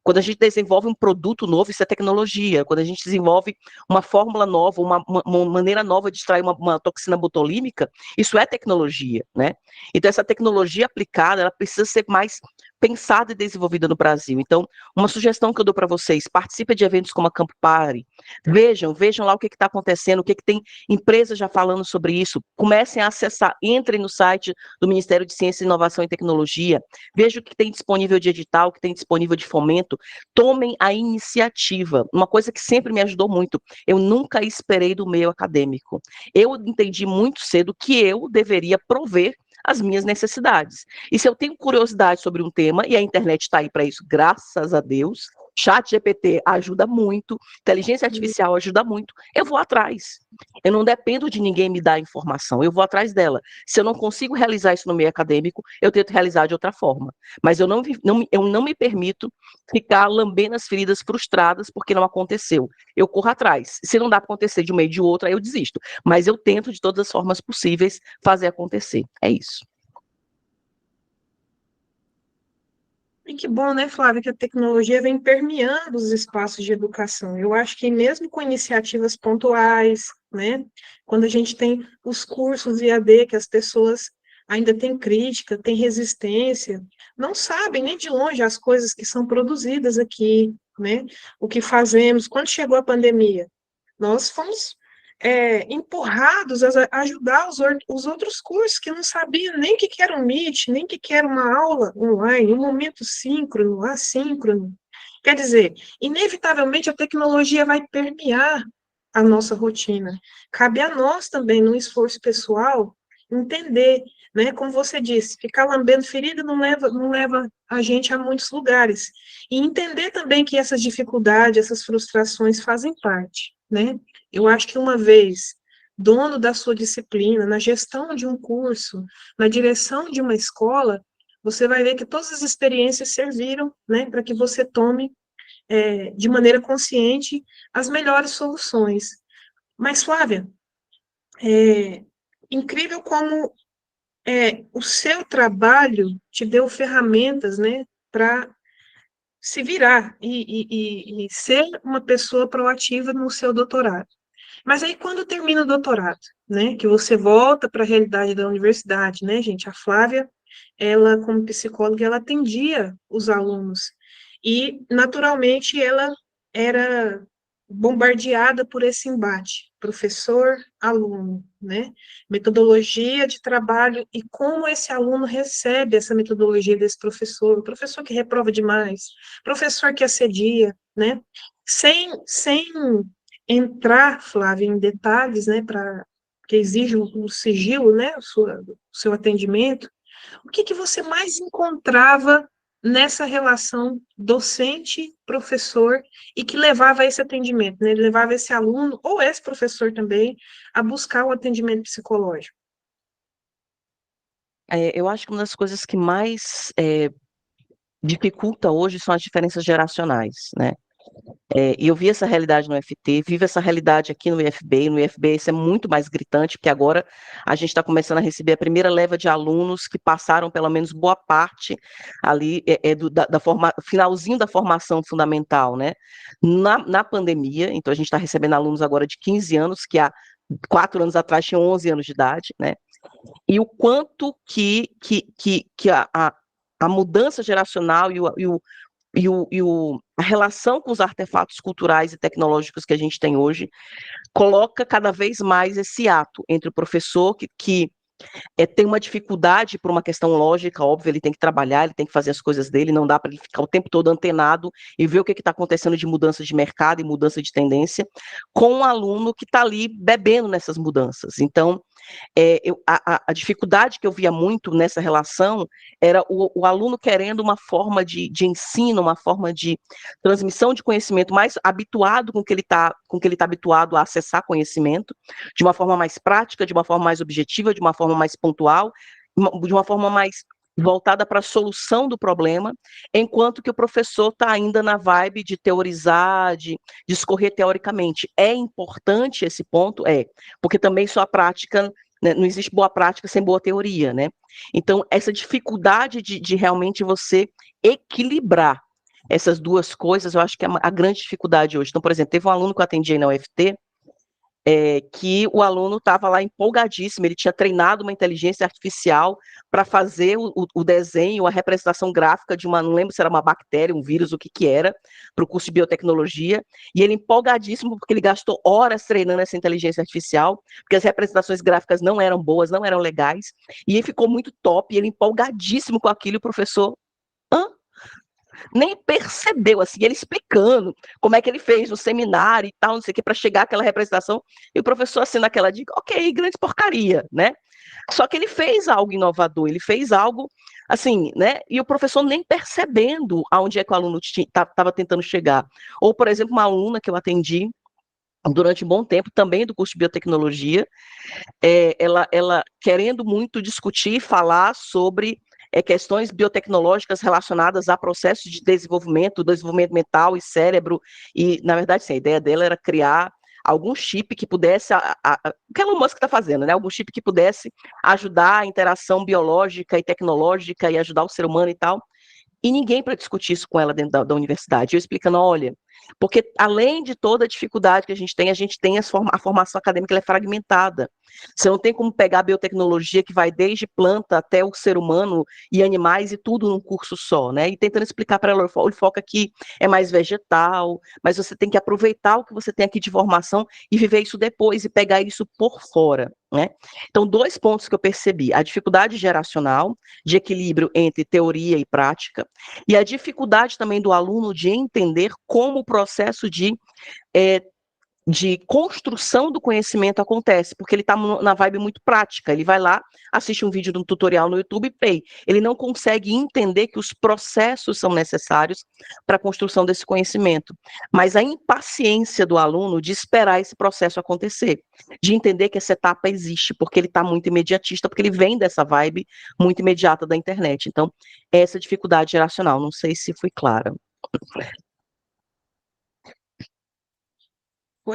quando a gente desenvolve um produto novo, isso é tecnologia. Quando a gente desenvolve uma fórmula nova, uma maneira nova de extrair uma toxina botulínica, isso é tecnologia, né? Então, essa tecnologia aplicada, ela precisa ser mais pensada e desenvolvida no Brasil. Então, uma sugestão que eu dou para vocês, participe de eventos como a Campo Pare, vejam lá o que está acontecendo, o que tem empresas já falando sobre isso, comecem a acessar, entrem no site do Ministério de Ciência, Inovação e Tecnologia, vejam o que tem disponível de edital, o que tem disponível de fomento, tomem a iniciativa. Uma coisa que sempre me ajudou muito, eu nunca esperei do meio acadêmico. Eu entendi muito cedo que eu deveria prover as minhas necessidades. E se eu tenho curiosidade sobre um tema, e a internet está aí para isso, graças a Deus, ChatGPT ajuda muito, inteligência artificial ajuda muito, eu vou atrás. Eu não dependo de ninguém me dar informação, eu vou atrás dela. Se eu não consigo realizar isso no meio acadêmico, eu tento realizar de outra forma. Mas eu não me permito ficar lambendo as feridas frustradas porque não aconteceu. Eu corro atrás. Se não dá para acontecer de um meio ou de outro, aí eu desisto. Mas eu tento, de todas as formas possíveis, fazer acontecer. É isso. E que bom, né, Flávia, que a tecnologia vem permeando os espaços de educação. Eu acho que mesmo com iniciativas pontuais, né, quando a gente tem os cursos IAD, que as pessoas ainda têm crítica, têm resistência, não sabem nem de longe as coisas que são produzidas aqui, né, o que fazemos. Quando chegou a pandemia, nós fomos empurrados a ajudar os outros cursos que não sabiam nem o que era um Meet, nem o que era uma aula online, um momento síncrono, assíncrono. Quer dizer, inevitavelmente a tecnologia vai permear a nossa rotina. Cabe a nós também, no esforço pessoal, entender, né? Como você disse, ficar lambendo ferida não leva a gente a muitos lugares. E entender também que essas dificuldades, essas frustrações fazem parte, né? Eu acho que uma vez dono da sua disciplina, na gestão de um curso, na direção de uma escola, você vai ver que todas as experiências serviram, né, para que você tome, de maneira consciente, as melhores soluções. Mas, Flávia, é incrível como o seu trabalho te deu ferramentas, né, para se virar e ser uma pessoa proativa no seu doutorado. Mas aí, quando termina o doutorado, né, que você volta para a realidade da universidade, né, gente, a Flávia, ela, como psicóloga, ela atendia os alunos, e, naturalmente, ela era bombardeada por esse embate, professor-aluno, né, metodologia de trabalho e como esse aluno recebe essa metodologia desse professor, o professor que reprova demais, professor que assedia, né, sem entrar, Flávia, em detalhes, né, que exige o sigilo, né, o seu atendimento, o que você mais encontrava nessa relação docente-professor e que levava a esse atendimento, né, levava esse aluno, ou esse professor também, a buscar o atendimento psicológico? Eu acho que uma das coisas que mais dificulta hoje são as diferenças geracionais, né? E eu vi essa realidade no UFT, vivo essa realidade aqui no IFB, e no IFB isso é muito mais gritante, porque agora a gente está começando a receber a primeira leva de alunos que passaram pelo menos boa parte ali finalzinho da formação fundamental, né? Na pandemia, então a gente está recebendo alunos agora de 15 anos, que há 4 anos atrás tinham 11 anos de idade, né? E o quanto que a mudança geracional a relação com os artefatos culturais e tecnológicos que a gente tem hoje coloca cada vez mais esse ato entre o professor que tem uma dificuldade por uma questão lógica, óbvio, ele tem que trabalhar, ele tem que fazer as coisas dele, não dá para ele ficar o tempo todo antenado e ver o que está acontecendo de mudança de mercado e mudança de tendência, com um aluno que está ali bebendo nessas mudanças. Então, a dificuldade que eu via muito nessa relação era o aluno querendo uma forma de ensino, uma forma de transmissão de conhecimento mais habituado com que ele está habituado a acessar conhecimento, de uma forma mais prática, de uma forma mais objetiva, de uma forma mais pontual, de uma forma mais voltada para a solução do problema, enquanto que o professor está ainda na vibe de teorizar, de discorrer teoricamente. É importante esse ponto? Porque também só a prática, né, não existe boa prática sem boa teoria, né? Então, essa dificuldade de realmente você equilibrar essas duas coisas, eu acho que é a grande dificuldade hoje. Então, por exemplo, teve um aluno que eu atendi aí na UFT, que o aluno estava lá empolgadíssimo, ele tinha treinado uma inteligência artificial para fazer o desenho, a representação gráfica de uma, não lembro se era uma bactéria, um vírus, o que era, para o curso de biotecnologia, e ele empolgadíssimo porque ele gastou horas treinando essa inteligência artificial, porque as representações gráficas não eram boas, não eram legais, e ele ficou muito top, ele empolgadíssimo com aquilo, e o professor, hã? Nem percebeu, assim, ele explicando como é que ele fez no seminário e tal, não sei o que, para chegar àquela representação, e o professor, assim, naquela dica, ok, grande porcaria, né? Só que ele fez algo inovador, ele fez algo, assim, né? E o professor nem percebendo aonde é que o aluno estava tentando chegar. Ou, por exemplo, uma aluna que eu atendi durante um bom tempo, também do curso de biotecnologia, ela querendo muito discutir e falar sobre questões biotecnológicas relacionadas a processos de desenvolvimento mental e cérebro, e, na verdade, sim, a ideia dela era criar algum chip que pudesse, o que Elon Musk está fazendo, né? Algum chip que pudesse ajudar a interação biológica e tecnológica e ajudar o ser humano e tal, e ninguém para discutir isso com ela dentro da universidade. Eu explicando, olha, porque além de toda a dificuldade que a gente tem a formação acadêmica, ela é fragmentada. Você não tem como pegar a biotecnologia que vai desde planta até o ser humano e animais e tudo num curso só, né? E tentando explicar para ela, o foco aqui é mais vegetal, mas você tem que aproveitar o que você tem aqui de formação e viver isso depois e pegar isso por fora, né? Então, 2 pontos que eu percebi: a dificuldade geracional de equilíbrio entre teoria e prática, e a dificuldade também do aluno de entender como o processo de construção do conhecimento acontece, porque ele está na vibe muito prática, ele vai lá, assiste um vídeo de um tutorial no YouTube e play. Ele não consegue entender que os processos são necessários para a construção desse conhecimento. Mas a impaciência do aluno de esperar esse processo acontecer, de entender que essa etapa existe, porque ele está muito imediatista, porque ele vem dessa vibe muito imediata da internet. Então, essa dificuldade geracional, não sei se fui clara.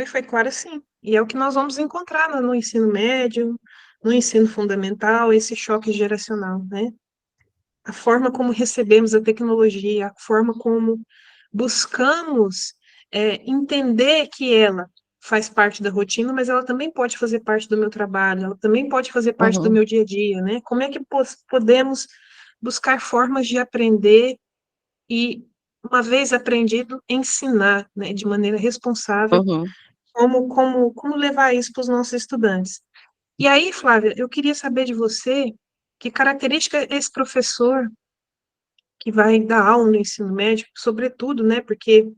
Foi claro, sim. E é o que nós vamos encontrar no ensino médio, no ensino fundamental, esse choque geracional, né? A forma como recebemos a tecnologia, a forma como buscamos entender que ela faz parte da rotina, mas ela também pode fazer parte do meu trabalho, ela também pode fazer parte do Uhum, meu dia a dia, né? Como é que podemos buscar formas de aprender e, uma vez aprendido, ensinar, né, de maneira responsável, uhum. como levar isso para os nossos estudantes. E aí, Flávia, eu queria saber de você que característica é esse professor que vai dar aula no ensino médio, sobretudo, né, porque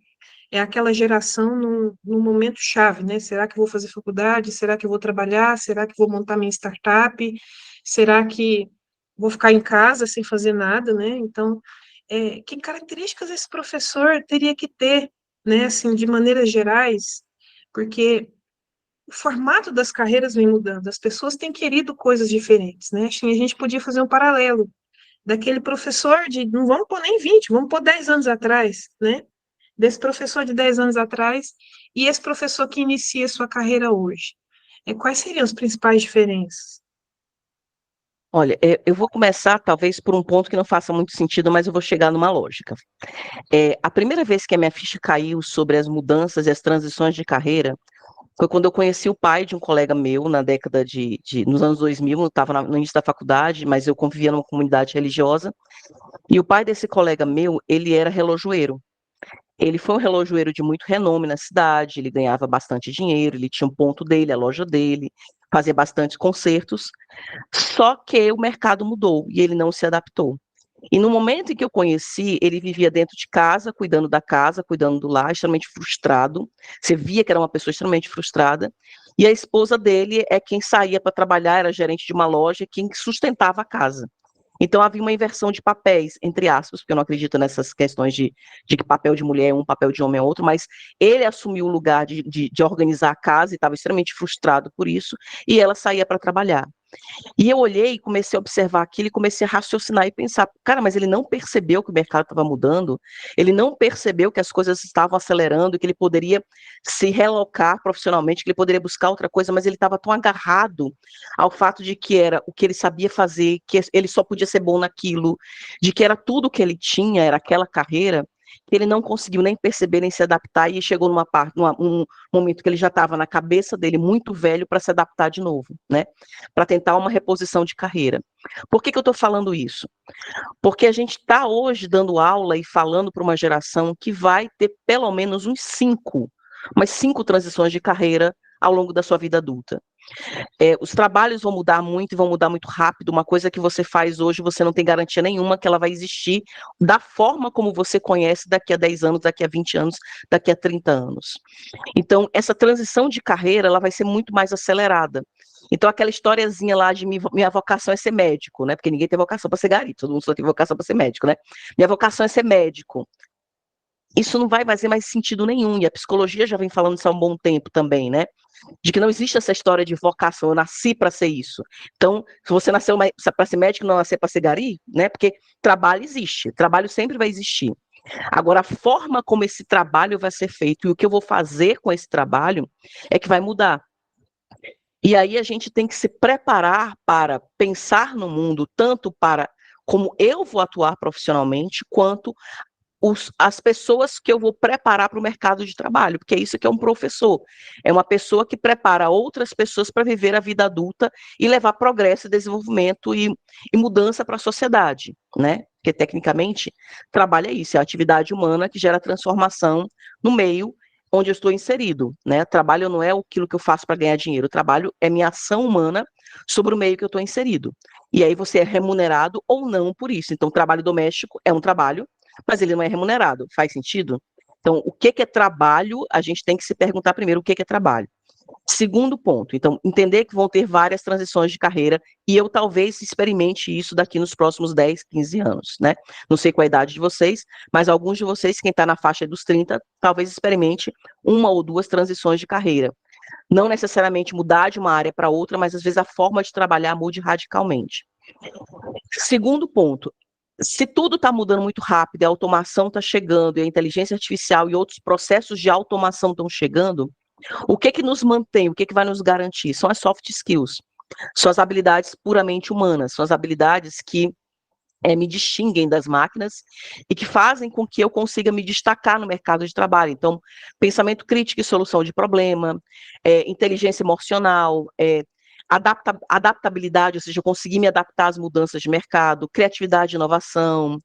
é aquela geração num momento chave, né? Será que eu vou fazer faculdade? Será que eu vou trabalhar? Será que eu vou montar minha startup? Será que vou ficar em casa sem fazer nada, né? Então, que características esse professor teria que ter, né, assim, de maneiras gerais? Porque o formato das carreiras vem mudando, as pessoas têm querido coisas diferentes, né? Acho que a gente podia fazer um paralelo daquele professor de, não vamos pôr nem 20, vamos pôr 10 anos atrás, né? Desse professor de 10 anos atrás e esse professor que inicia sua carreira hoje. Quais seriam as principais diferenças? Olha, eu vou começar talvez por um ponto que não faça muito sentido, mas eu vou chegar numa lógica. A primeira vez que a minha ficha caiu sobre as mudanças e as transições de carreira foi quando eu conheci o pai de um colega meu na década nos anos 2000, eu estava no início da faculdade, mas eu convivia numa comunidade religiosa, e o pai desse colega meu, ele era relojoeiro. Ele foi um relojoeiro de muito renome na cidade, ele ganhava bastante dinheiro, ele tinha um ponto dele, a loja dele, fazia bastantes concertos, só que o mercado mudou e ele não se adaptou. E no momento em que eu conheci, ele vivia dentro de casa, cuidando do lar, extremamente frustrado. Você via que era uma pessoa extremamente frustrada. E a esposa dele é quem saía para trabalhar, era gerente de uma loja, quem sustentava a casa. Então havia uma inversão de papéis, entre aspas, porque eu não acredito nessas questões de que papel de mulher é um, papel de homem é outro, mas ele assumiu o lugar de organizar a casa e estava extremamente frustrado por isso, e ela saía para trabalhar. E eu olhei e comecei a observar aquilo e comecei a raciocinar e pensar, cara, mas ele não percebeu que o mercado estava mudando, ele não percebeu que as coisas estavam acelerando, que ele poderia se relocar profissionalmente, que ele poderia buscar outra coisa, mas ele estava tão agarrado ao fato de que era o que ele sabia fazer, que ele só podia ser bom naquilo, de que era tudo que ele tinha, era aquela carreira, que ele não conseguiu nem perceber, nem se adaptar, e chegou um momento que ele já estava na cabeça dele muito velho para se adaptar de novo, né? Para tentar uma reposição de carreira. Por que eu estou falando isso? Porque a gente está hoje dando aula e falando para uma geração que vai ter pelo menos umas cinco transições de carreira ao longo da sua vida adulta. Os trabalhos vão mudar muito e vão mudar muito rápido. Uma coisa que você faz hoje, você não tem garantia nenhuma que ela vai existir da forma como você conhece daqui a 10 anos, daqui a 20 anos, daqui a 30 anos. Então, essa transição de carreira, ela vai ser muito mais acelerada. Então, aquela historiazinha lá de minha vocação é ser médico, né? Porque ninguém tem vocação para ser gari, todo mundo só tem vocação para ser médico, né? Minha vocação é ser médico. Isso não vai fazer mais sentido nenhum, e a psicologia já vem falando isso há um bom tempo também, né? De que não existe essa história de vocação, eu nasci para ser isso. Então, se você nasceu para ser médico, não nascer para ser gari, né? Porque trabalho existe, trabalho sempre vai existir. Agora, a forma como esse trabalho vai ser feito e o que eu vou fazer com esse trabalho é que vai mudar. E aí a gente tem que se preparar para pensar no mundo, tanto para como eu vou atuar profissionalmente, quanto as pessoas que eu vou preparar para o mercado de trabalho, porque é isso que é um professor. É uma pessoa que prepara outras pessoas para viver a vida adulta e levar progresso, desenvolvimento e mudança para a sociedade, né? Porque, tecnicamente, trabalho é isso, é a atividade humana que gera transformação no meio onde eu estou inserido, né? Trabalho não é aquilo que eu faço para ganhar dinheiro, o trabalho é minha ação humana sobre o meio que eu estou inserido. E aí você é remunerado ou não por isso. Então, o trabalho doméstico é um trabalho, mas ele não é remunerado. Faz sentido? Então, o que é trabalho? A gente tem que se perguntar primeiro o que é trabalho. Segundo ponto, então, entender que vão ter várias transições de carreira, e eu talvez experimente isso daqui nos próximos 10, 15 anos, né? Não sei qual a idade de vocês, mas alguns de vocês, quem está na faixa dos 30, talvez experimente uma ou duas transições de carreira. Não necessariamente mudar de uma área para outra, mas às vezes a forma de trabalhar mude radicalmente. Segundo ponto, se tudo está mudando muito rápido, a automação está chegando, e a inteligência artificial e outros processos de automação estão chegando, o que nos mantém, o que vai nos garantir? São as soft skills, são as habilidades puramente humanas, são as habilidades que me distinguem das máquinas e que fazem com que eu consiga me destacar no mercado de trabalho. Então, pensamento crítico e solução de problema, inteligência emocional, adaptabilidade, ou seja, eu conseguir me adaptar às mudanças de mercado, criatividade e inovação,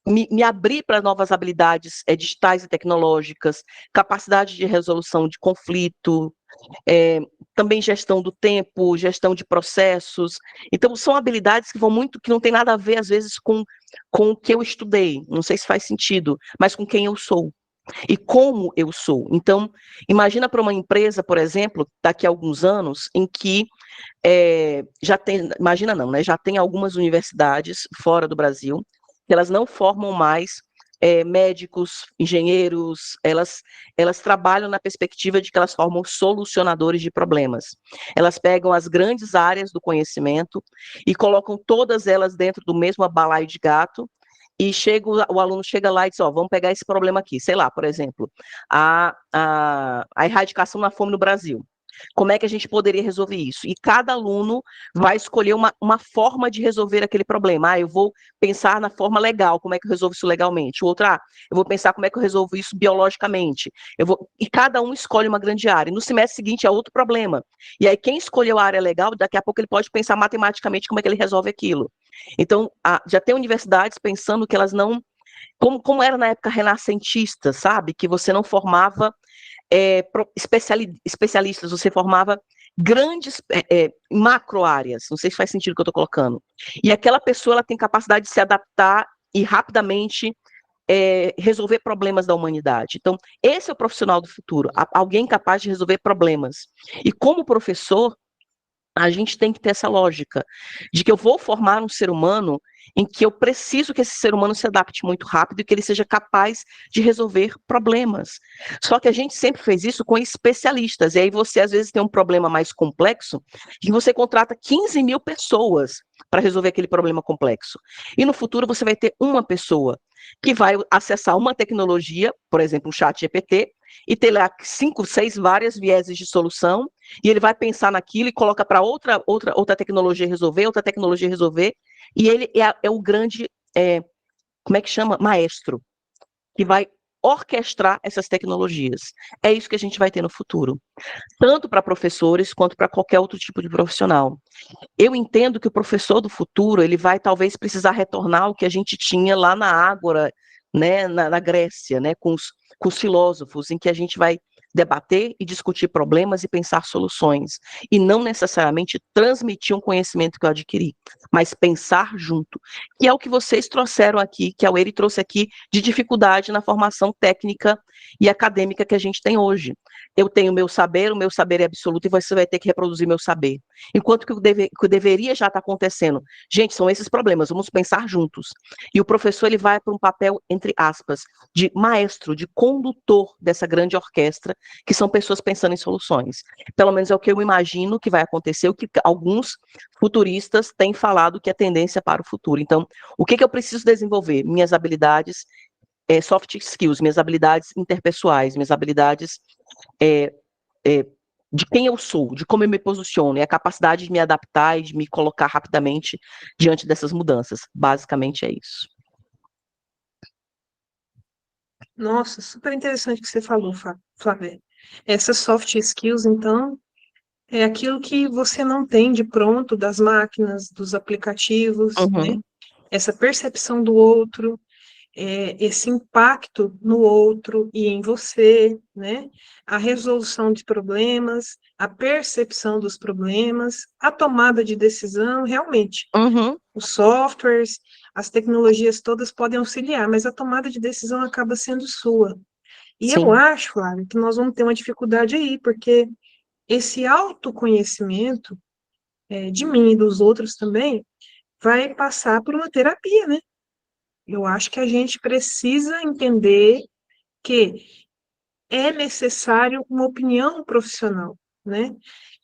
me abrir para novas habilidades digitais e tecnológicas, capacidade de resolução de conflito, também gestão do tempo, gestão de processos. Então, são habilidades que não tem nada a ver, às vezes, com o que eu estudei, não sei se faz sentido, mas com quem eu sou e como eu sou. Então, imagina para uma empresa, por exemplo, daqui a alguns anos, em que já tem algumas universidades fora do Brasil, que elas não formam mais médicos, engenheiros, elas trabalham na perspectiva de que elas formam solucionadores de problemas. Elas pegam as grandes áreas do conhecimento e colocam todas elas dentro do mesmo balaio de gato, e o aluno chega lá e diz, vamos pegar esse problema aqui, sei lá, por exemplo, a erradicação da fome no Brasil. Como é que a gente poderia resolver isso? E cada aluno vai escolher uma forma de resolver aquele problema. Eu vou pensar na forma legal, como é que eu resolvo isso legalmente. O outro, eu vou pensar como é que eu resolvo isso biologicamente. E cada um escolhe uma grande área. E no semestre seguinte é outro problema. E aí quem escolheu a área legal, daqui a pouco ele pode pensar matematicamente como é que ele resolve aquilo. Então, já tem universidades pensando que elas não... Como era na época renascentista, sabe? Que você não formava especialistas, você formava grandes macro áreas, não sei se faz sentido o que eu estou colocando. E aquela pessoa ela tem capacidade de se adaptar e rapidamente resolver problemas da humanidade. Então, esse é o profissional do futuro, alguém capaz de resolver problemas. E como professor, a gente tem que ter essa lógica de que eu vou formar um ser humano em que eu preciso que esse ser humano se adapte muito rápido e que ele seja capaz de resolver problemas. Só que a gente sempre fez isso com especialistas, e aí você às vezes tem um problema mais complexo e você contrata 15 mil pessoas para resolver aquele problema complexo. E no futuro você vai ter uma pessoa que vai acessar uma tecnologia, por exemplo, um chat GPT, e ter lá 5, 6 várias vieses de solução, e ele vai pensar naquilo e coloca para outra tecnologia resolver, outra tecnologia resolver, e ele é o grande, como é que chama? Maestro. que vai orquestrar essas tecnologias. É isso que a gente vai ter no futuro, tanto para professores quanto para qualquer outro tipo de profissional. Eu entendo que o professor do futuro, ele vai talvez precisar retornar ao que a gente tinha lá na Ágora, né, na Grécia, né, com os filósofos, em que a gente vai debater e discutir problemas e pensar soluções, e não necessariamente transmitir um conhecimento que eu adquiri, mas pensar junto, que é o que vocês trouxeram aqui, que a Ueri trouxe aqui, de dificuldade na formação técnica e acadêmica que a gente tem hoje. Eu tenho o meu saber é absoluto, e você vai ter que reproduzir meu saber. Enquanto que que deveria já estar acontecendo. Gente, são esses problemas, vamos pensar juntos. E o professor, ele vai para um papel, entre aspas, de maestro, de condutor dessa grande orquestra, que são pessoas pensando em soluções. Pelo menos é o que eu imagino que vai acontecer, o que alguns futuristas têm falado que é tendência para o futuro. Então, o que eu preciso desenvolver? Minhas habilidades, soft skills, minhas habilidades interpessoais, minhas habilidades de quem eu sou, de como eu me posiciono, e a capacidade de me adaptar e de me colocar rapidamente diante dessas mudanças. Basicamente é isso. Nossa, super interessante o que você falou, Flávia. Essas soft skills, então, é aquilo que você não tem de pronto das máquinas, dos aplicativos, né? Essa percepção do outro, esse impacto no outro e em você, né? A resolução de problemas, a percepção dos problemas, a tomada de decisão, realmente. Os softwares, as tecnologias todas podem auxiliar, mas a tomada de decisão acaba sendo sua. E Sim. eu acho, Flávia, que nós vamos ter uma dificuldade aí, porque esse autoconhecimento, de mim e dos outros também, vai passar por uma terapia, né? Eu acho que a gente precisa entender que é necessário uma opinião profissional, né?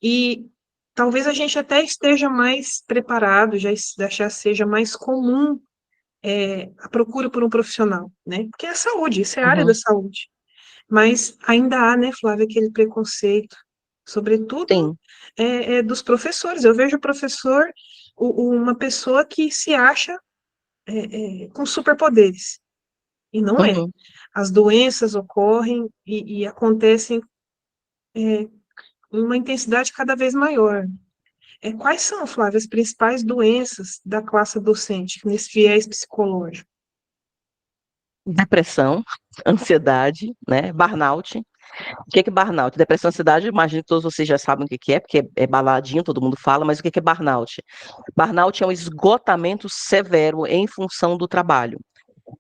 E talvez a gente até esteja mais preparado, já seja mais comum a procura por um profissional, né? Porque é saúde, isso é a área da saúde. Mas ainda há, né, Flávia, aquele preconceito, sobretudo dos professores. Eu vejo o professor, uma pessoa que se acha com superpoderes, e não é. As doenças ocorrem e acontecem em uma intensidade cada vez maior. Quais são, Flávia, as principais doenças da classe docente, nesse viés psicológico? Depressão, ansiedade, né? Burnout. O que é burnout? Depressão, ansiedade, imagino que todos vocês já sabem o que é, porque é baladinho, todo mundo fala, mas o que é burnout? Burnout é um esgotamento severo em função do trabalho.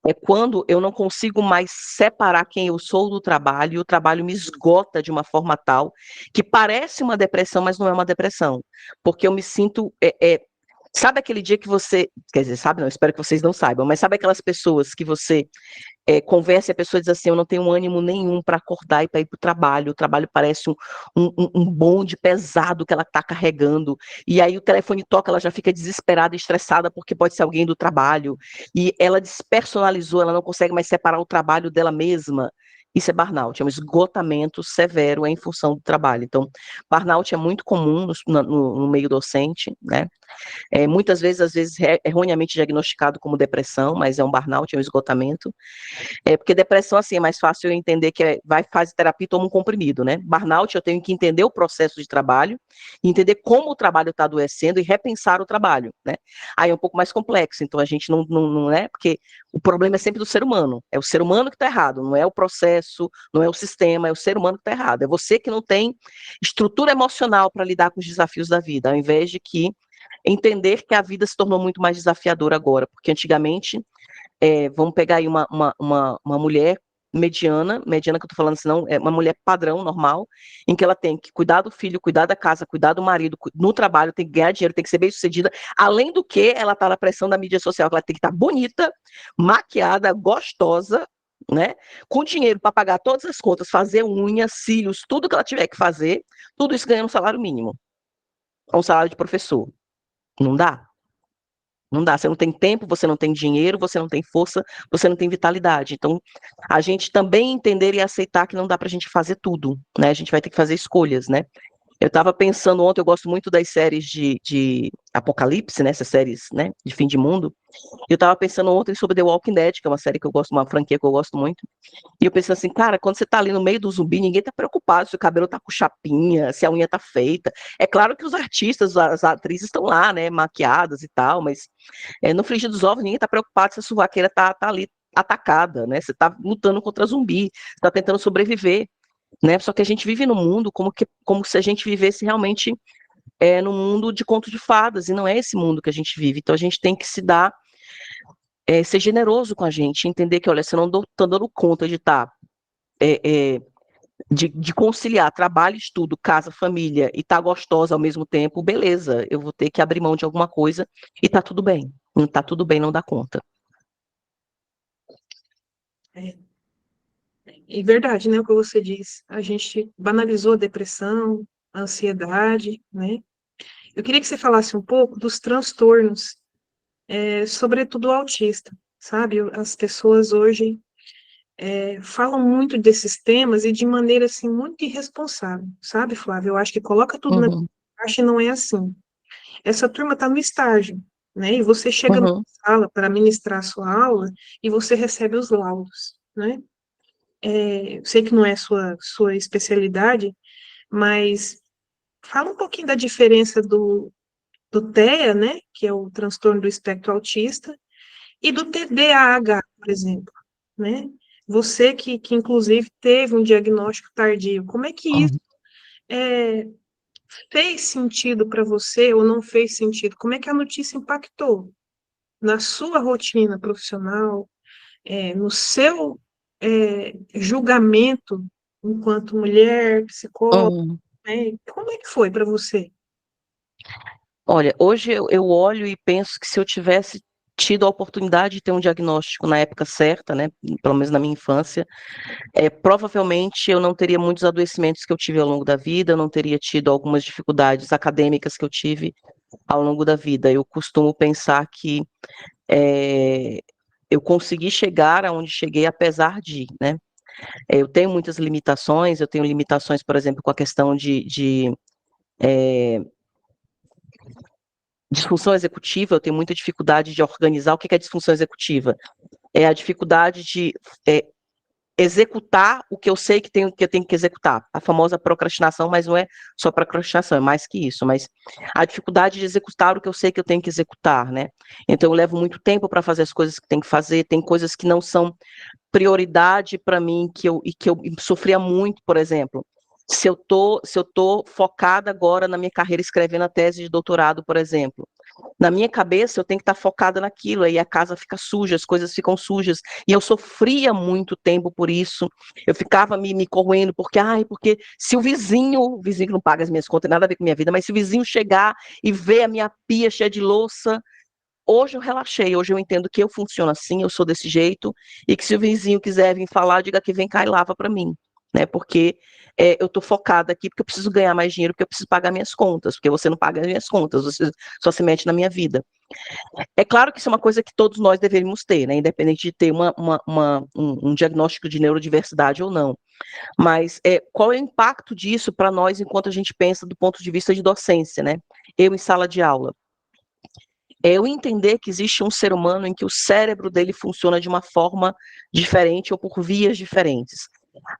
É quando eu não consigo mais separar quem eu sou do trabalho, e o trabalho me esgota de uma forma tal que parece uma depressão, mas não é uma depressão, porque eu me sinto sabe aquele dia que você, quer dizer, sabe não, espero que vocês não saibam, mas sabe aquelas pessoas que você conversa e a pessoa diz assim, eu não tenho ânimo nenhum para acordar e para ir para o trabalho parece um bonde pesado que ela está carregando, e aí o telefone toca, ela já fica desesperada, estressada, porque pode ser alguém do trabalho, e ela despersonalizou, ela não consegue mais separar o trabalho dela mesma. Isso é burnout, é um esgotamento severo em função do trabalho. Então, burnout é muito comum no meio docente, né? Muitas vezes, às vezes, erroneamente diagnosticado como depressão, mas é um burnout, é um esgotamento. Porque depressão, assim, é mais fácil eu entender que vai fazer terapia e toma um comprimido, né? Burnout, eu tenho que entender o processo de trabalho, entender como o trabalho está adoecendo e repensar o trabalho, né? Aí é um pouco mais complexo, então a gente não é, porque o problema é sempre do ser humano, é o ser humano que está errado, não é o processo, não é o sistema, é o ser humano que está errado, é você que não tem estrutura emocional para lidar com os desafios da vida, ao invés de entender que a vida se tornou muito mais desafiadora agora, porque antigamente, vamos pegar aí uma mulher mediana que eu estou falando assim, não, é uma mulher padrão, normal, em que ela tem que cuidar do filho, cuidar da casa, cuidar do marido, no trabalho, tem que ganhar dinheiro, tem que ser bem-sucedida, além do que ela está na pressão da mídia social, que ela tem que estar bonita, maquiada, gostosa, né, com dinheiro para pagar todas as contas, fazer unhas, cílios, tudo que ela tiver que fazer, tudo isso ganhando um salário mínimo, um salário de professor. Não dá. Não dá. Você não tem tempo, você não tem dinheiro, você não tem força, você não tem vitalidade. Então, a gente também entender e aceitar que não dá para a gente fazer tudo, né? A gente vai ter que fazer escolhas, né? Eu estava pensando ontem, eu gosto muito das séries de Apocalipse, né? Essas séries, né? De fim de mundo. Eu estava pensando ontem sobre The Walking Dead, que é uma série que eu gosto, uma franquia que eu gosto muito. E eu pensei assim, cara, quando você tá ali no meio do zumbi, ninguém tá preocupado se o cabelo tá com chapinha, se a unha tá feita. É claro que os artistas, as atrizes estão lá, né, maquiadas e tal, mas no frigir dos ovos ninguém tá preocupado se a suvaqueira tá ali atacada, né? Você tá lutando contra zumbi, você tá tentando sobreviver, né? Só que a gente vive num mundo como se a gente vivesse realmente num mundo de conto de fadas, e não é esse mundo que a gente vive. Então a gente tem que se dar ser generoso com a gente, entender que, olha, se eu não estou dando conta de estar, de conciliar trabalho, estudo, casa, família, e estar gostosa ao mesmo tempo, beleza, eu vou ter que abrir mão de alguma coisa, e tá tudo bem. Não tá tudo bem, não dá conta. É verdade, né, o que você diz. A gente banalizou a depressão, a ansiedade, né? Eu queria que você falasse um pouco dos transtornos, sobretudo o autista, sabe? As pessoas hoje falam muito desses temas e de maneira, assim, muito irresponsável, sabe, Flávia? Eu acho que coloca tudo na Uhum, caixa e não é assim. Essa turma está no estágio, né? E você chega na uhum, sala para ministrar a sua aula e você recebe os laudos, né? Eu sei que não é sua especialidade, mas fala um pouquinho da diferença do TEA, né? Que é o transtorno do espectro autista, e do TDAH, por exemplo, né? Você que inclusive teve um diagnóstico tardio, como é que isso uhum. é, fez sentido para você ou não fez sentido? Como é que a notícia impactou na sua rotina profissional, no seu julgamento enquanto mulher, psicóloga, Uhum. né? Como é que foi para você? Olha, hoje eu olho e penso que se eu tivesse tido a oportunidade de ter um diagnóstico na época certa, né, pelo menos na minha infância, provavelmente eu não teria muitos adoecimentos que eu tive ao longo da vida, eu não teria tido algumas dificuldades acadêmicas que eu tive ao longo da vida. Eu costumo pensar que é, eu consegui chegar aonde cheguei apesar de, né? Eu tenho muitas limitações, eu tenho limitações, por exemplo, com a questão de disfunção executiva, eu tenho muita dificuldade de organizar. O que é disfunção executiva? É a dificuldade de é, executar o que eu sei que eu tenho que executar. A famosa procrastinação, mas não é só procrastinação, é mais que isso, mas a dificuldade de executar o que eu sei que eu tenho que executar, né? Então eu levo muito tempo para fazer as coisas que tenho que fazer, tem coisas que não são prioridade para mim, que eu sofria muito, por exemplo. Se eu tô focada agora na minha carreira escrevendo a tese de doutorado, por exemplo, na minha cabeça eu tenho que estar focada naquilo, aí a casa fica suja, as coisas ficam sujas, e eu sofria muito tempo por isso, eu ficava me corroendo, porque se o vizinho que não paga as minhas contas, nada a ver com a minha vida, mas se o vizinho chegar e ver a minha pia cheia de louça, hoje eu relaxei, hoje eu entendo que eu funciono assim, eu sou desse jeito, e que se o vizinho quiser vir falar, diga que vem cá e lava para mim, né? Porque eu estou focada aqui porque eu preciso ganhar mais dinheiro, porque eu preciso pagar minhas contas, porque você não paga as minhas contas, você só se mete na minha vida. É claro que isso é uma coisa que todos nós deveríamos ter, né? Independente de ter um diagnóstico de neurodiversidade ou não. Mas qual é o impacto disso para nós enquanto a gente pensa do ponto de vista de docência, né? Eu em sala de aula. É eu entender que existe um ser humano em que o cérebro dele funciona de uma forma diferente ou por vias diferentes.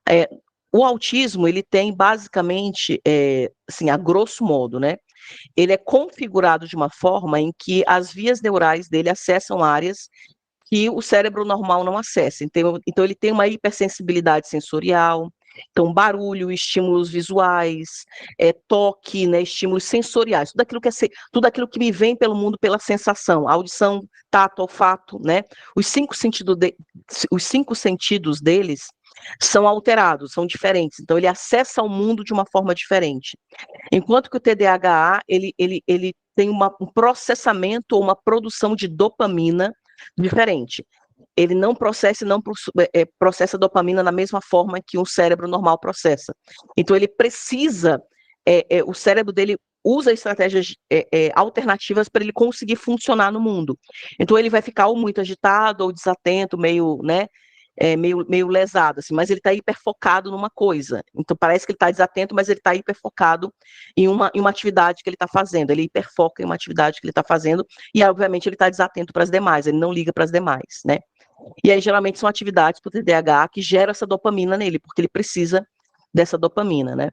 É, o autismo, ele tem basicamente, assim, a grosso modo, né? Ele é configurado de uma forma em que as vias neurais dele acessam áreas que o cérebro normal não acessa. Então ele tem uma hipersensibilidade sensorial, então barulho, estímulos visuais, toque, né, estímulos sensoriais, tudo aquilo que me vem pelo mundo pela sensação, audição, tato, olfato, né? Os cinco sentidos deles são alterados, são diferentes. Então ele acessa o mundo de uma forma diferente. Enquanto que o TDAH, ele tem um processamento ou uma produção de dopamina diferente. Ele não processa e não processa dopamina da mesma forma que um cérebro normal processa. Então ele precisa, o cérebro dele usa estratégias alternativas para ele conseguir funcionar no mundo. Então ele vai ficar ou muito agitado ou desatento, meio, né, meio lesado, assim, mas ele está hiperfocado numa coisa. Então, parece que ele está desatento, mas ele está hiperfocado em uma atividade que ele está fazendo. Ele hiperfoca em uma atividade que ele está fazendo e, obviamente, ele está desatento para as demais, ele não liga para as demais, né? E aí, geralmente, são atividades para o TDAH que geram essa dopamina nele, porque ele precisa dessa dopamina, né?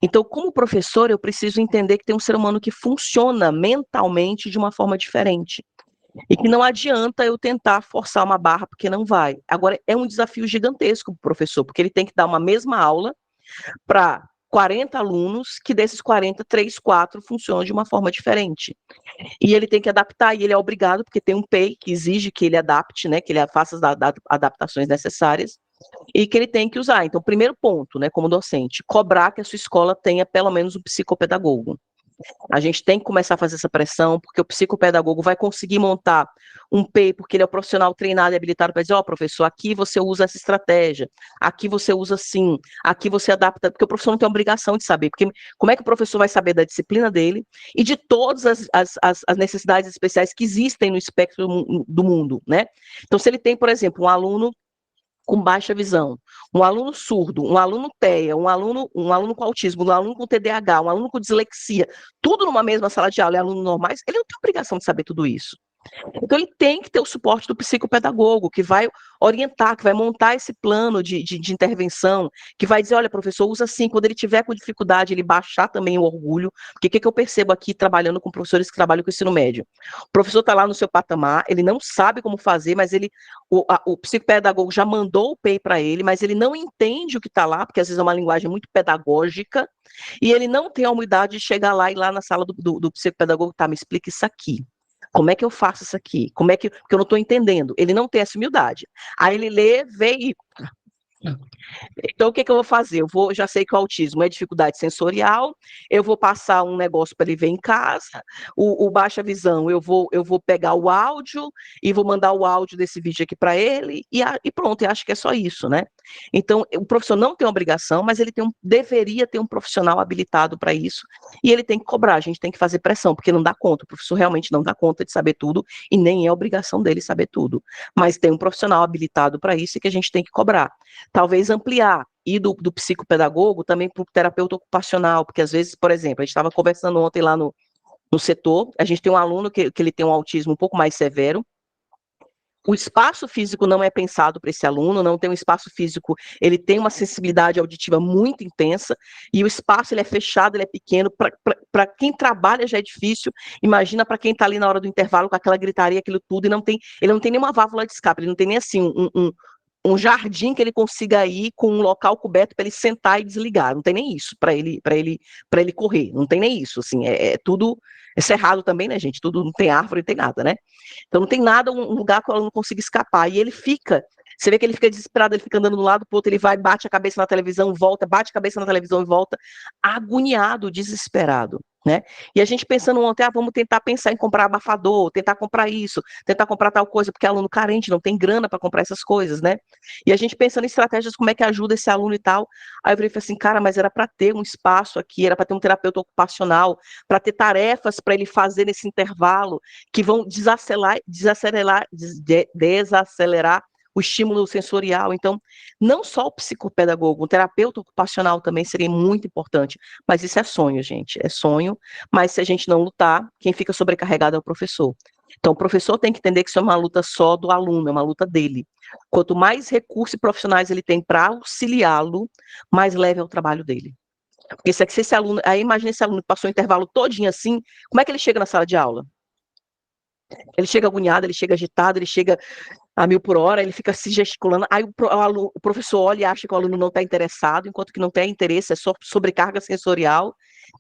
Então, como professor, eu preciso entender que tem um ser humano que funciona mentalmente de uma forma diferente. E que não adianta eu tentar forçar uma barra, porque não vai. Agora, é um desafio gigantesco para o professor, porque ele tem que dar uma mesma aula para 40 alunos, que desses 40, 3, 4 funcionam de uma forma diferente. E ele tem que adaptar, e ele é obrigado, porque tem um PEI que exige que ele adapte, né, que ele faça as adaptações necessárias, e que ele tem que usar. Então, primeiro ponto, né, como docente, cobrar que a sua escola tenha pelo menos um psicopedagogo. A gente tem que começar a fazer essa pressão, porque o psicopedagogo vai conseguir montar um PEI, porque ele é o profissional treinado e habilitado para dizer, ó, professor, aqui você usa essa estratégia, aqui você usa assim, aqui você adapta, porque o professor não tem obrigação de saber, porque como é que o professor vai saber da disciplina dele e de todas as necessidades especiais que existem no espectro do mundo, né? Então, se ele tem, por exemplo, um aluno com baixa visão, um aluno surdo, um aluno TEA, um aluno com autismo, um aluno com TDAH, um aluno com dislexia, tudo numa mesma sala de aula e alunos normais, ele não tem obrigação de saber tudo isso. Então, ele tem que ter o suporte do psicopedagogo, que vai orientar, que vai montar esse plano de intervenção, que vai dizer, olha, professor, usa assim, quando ele tiver com dificuldade, ele baixar também o orgulho, porque o que eu percebo aqui, trabalhando com professores que trabalham com ensino médio? O professor está lá no seu patamar, ele não sabe como fazer, mas o psicopedagogo já mandou o PEI para ele, mas ele não entende o que está lá, porque às vezes é uma linguagem muito pedagógica, e ele não tem a humildade de chegar lá e lá na sala do psicopedagogo, tá, me explica isso aqui. Como é que eu faço isso aqui? Porque eu não estou entendendo. Ele não tem essa humildade. Aí ele lê, vê e então, o que eu vou fazer? Já sei que o autismo é dificuldade sensorial, eu vou passar um negócio para ele ver em casa, o baixa visão, eu vou pegar o áudio e vou mandar o áudio desse vídeo aqui para ele, e pronto, eu acho que é só isso, né? Então, o professor não tem obrigação, mas ele deveria ter um profissional habilitado para isso, e ele tem que cobrar, a gente tem que fazer pressão, porque não dá conta, o professor realmente não dá conta de saber tudo, e nem é obrigação dele saber tudo, mas tem um profissional habilitado para isso e que a gente tem que cobrar. Talvez ampliar, e do psicopedagogo também para o terapeuta ocupacional, porque às vezes, por exemplo, a gente estava conversando ontem lá no setor, a gente tem um aluno que ele tem um autismo um pouco mais severo, o espaço físico não é pensado para esse aluno, não tem um espaço físico, ele tem uma sensibilidade auditiva muito intensa, e o espaço ele é fechado, ele é pequeno, para quem trabalha já é difícil, imagina para quem está ali na hora do intervalo com aquela gritaria, aquilo tudo, e ele não tem nenhuma válvula de escape, ele não tem nem assim um jardim que ele consiga ir com um local coberto para ele sentar e desligar, não tem nem isso para ele correr, não tem nem isso, assim, tudo cerrado também, né, gente, tudo, não tem árvore, não tem nada, né, então não tem nada, um lugar que o aluno consiga escapar, e ele fica, você vê que ele fica desesperado, ele fica andando de um lado para o outro, ele vai, bate a cabeça na televisão, volta, bate a cabeça na televisão e volta, agoniado, desesperado, né? E a gente pensando ontem, vamos tentar pensar em comprar abafador, tentar comprar isso, tentar comprar tal coisa, porque é aluno carente, não tem grana para comprar essas coisas, né? E a gente pensando em estratégias, como é que ajuda esse aluno e tal. Aí eu falei assim, cara, mas era para ter um espaço aqui, era para ter um terapeuta ocupacional, para ter tarefas para ele fazer nesse intervalo, que vão desacelerar o estímulo sensorial. Então, não só o psicopedagogo, o terapeuta ocupacional também seria muito importante, mas isso é sonho, gente, é sonho, mas se a gente não lutar, quem fica sobrecarregado é o professor. Então, o professor tem que entender que isso é uma luta só do aluno, é uma luta dele. Quanto mais recursos profissionais ele tem para auxiliá-lo, mais leve é o trabalho dele. Porque se esse aluno, aí imagina esse aluno que passou o intervalo todinho assim, como é que ele chega na sala de aula? Ele chega agoniado, ele chega agitado, ele chega a 1000 por hora, ele fica se gesticulando, aí o professor olha e acha que o aluno não está interessado, enquanto que não tem interesse, é só sobrecarga sensorial,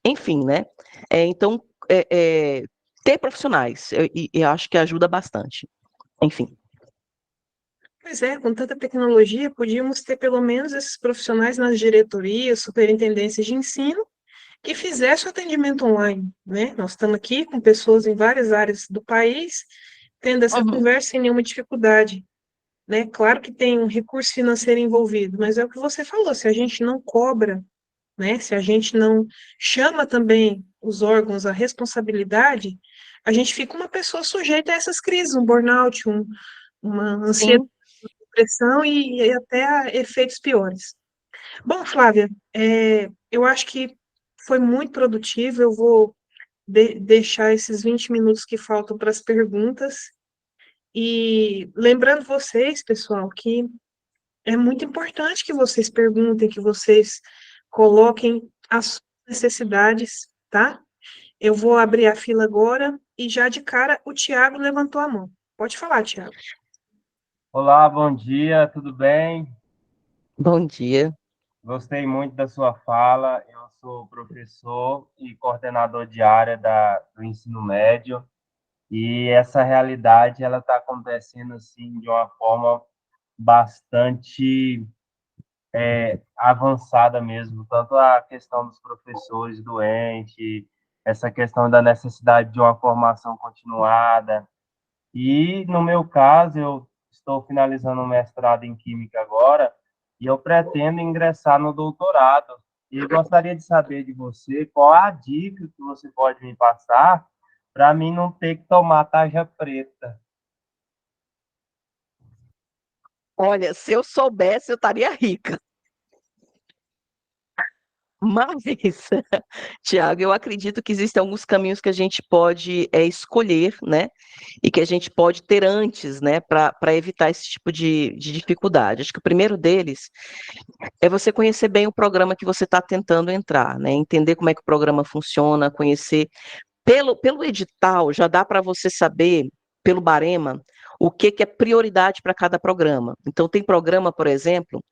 enfim, né? Então, ter profissionais, eu acho que ajuda bastante, enfim. Pois é, com tanta tecnologia, podíamos ter pelo menos esses profissionais nas diretorias, superintendências de ensino, que fizesse o atendimento online, né? Nós estamos aqui com pessoas em várias áreas do país, tendo essa conversa sem nenhuma dificuldade, né? Claro que tem um recurso financeiro envolvido, mas é o que você falou, se a gente não cobra, né? Se a gente não chama também os órgãos à responsabilidade, a gente fica uma pessoa sujeita a essas crises, um burnout, uma ansiedade depressão e até a efeitos piores. Bom, Flávia, eu acho que foi muito produtivo. Eu vou deixar esses 20 minutos que faltam para as perguntas. E lembrando vocês, pessoal, que é muito importante que vocês perguntem, que vocês coloquem as suas necessidades, tá? Eu vou abrir a fila agora e já de cara o Tiago levantou a mão. Pode falar, Tiago. Olá, bom dia, tudo bem? Bom dia. Gostei muito da sua fala. Eu sou professor e coordenador de área do ensino médio e essa realidade ela está acontecendo assim de uma forma bastante avançada mesmo, tanto a questão dos professores doentes, essa questão da necessidade de uma formação continuada. E, no meu caso, eu estou finalizando o mestrado em Química agora e eu pretendo ingressar no doutorado. E eu gostaria de saber de você qual a dica que você pode me passar para mim não ter que tomar tarja preta. Olha, se eu soubesse, eu estaria rica. Mas, Tiago, eu acredito que existem alguns caminhos que a gente pode escolher, né? E que a gente pode ter antes, né? Para evitar esse tipo de dificuldade. Acho que o primeiro deles é você conhecer bem o programa que você está tentando entrar, né? Entender como é que o programa funciona, conhecer. Pelo edital, já dá para você saber, pelo barema, o que é prioridade para cada programa. Então, tem programa, por exemplo,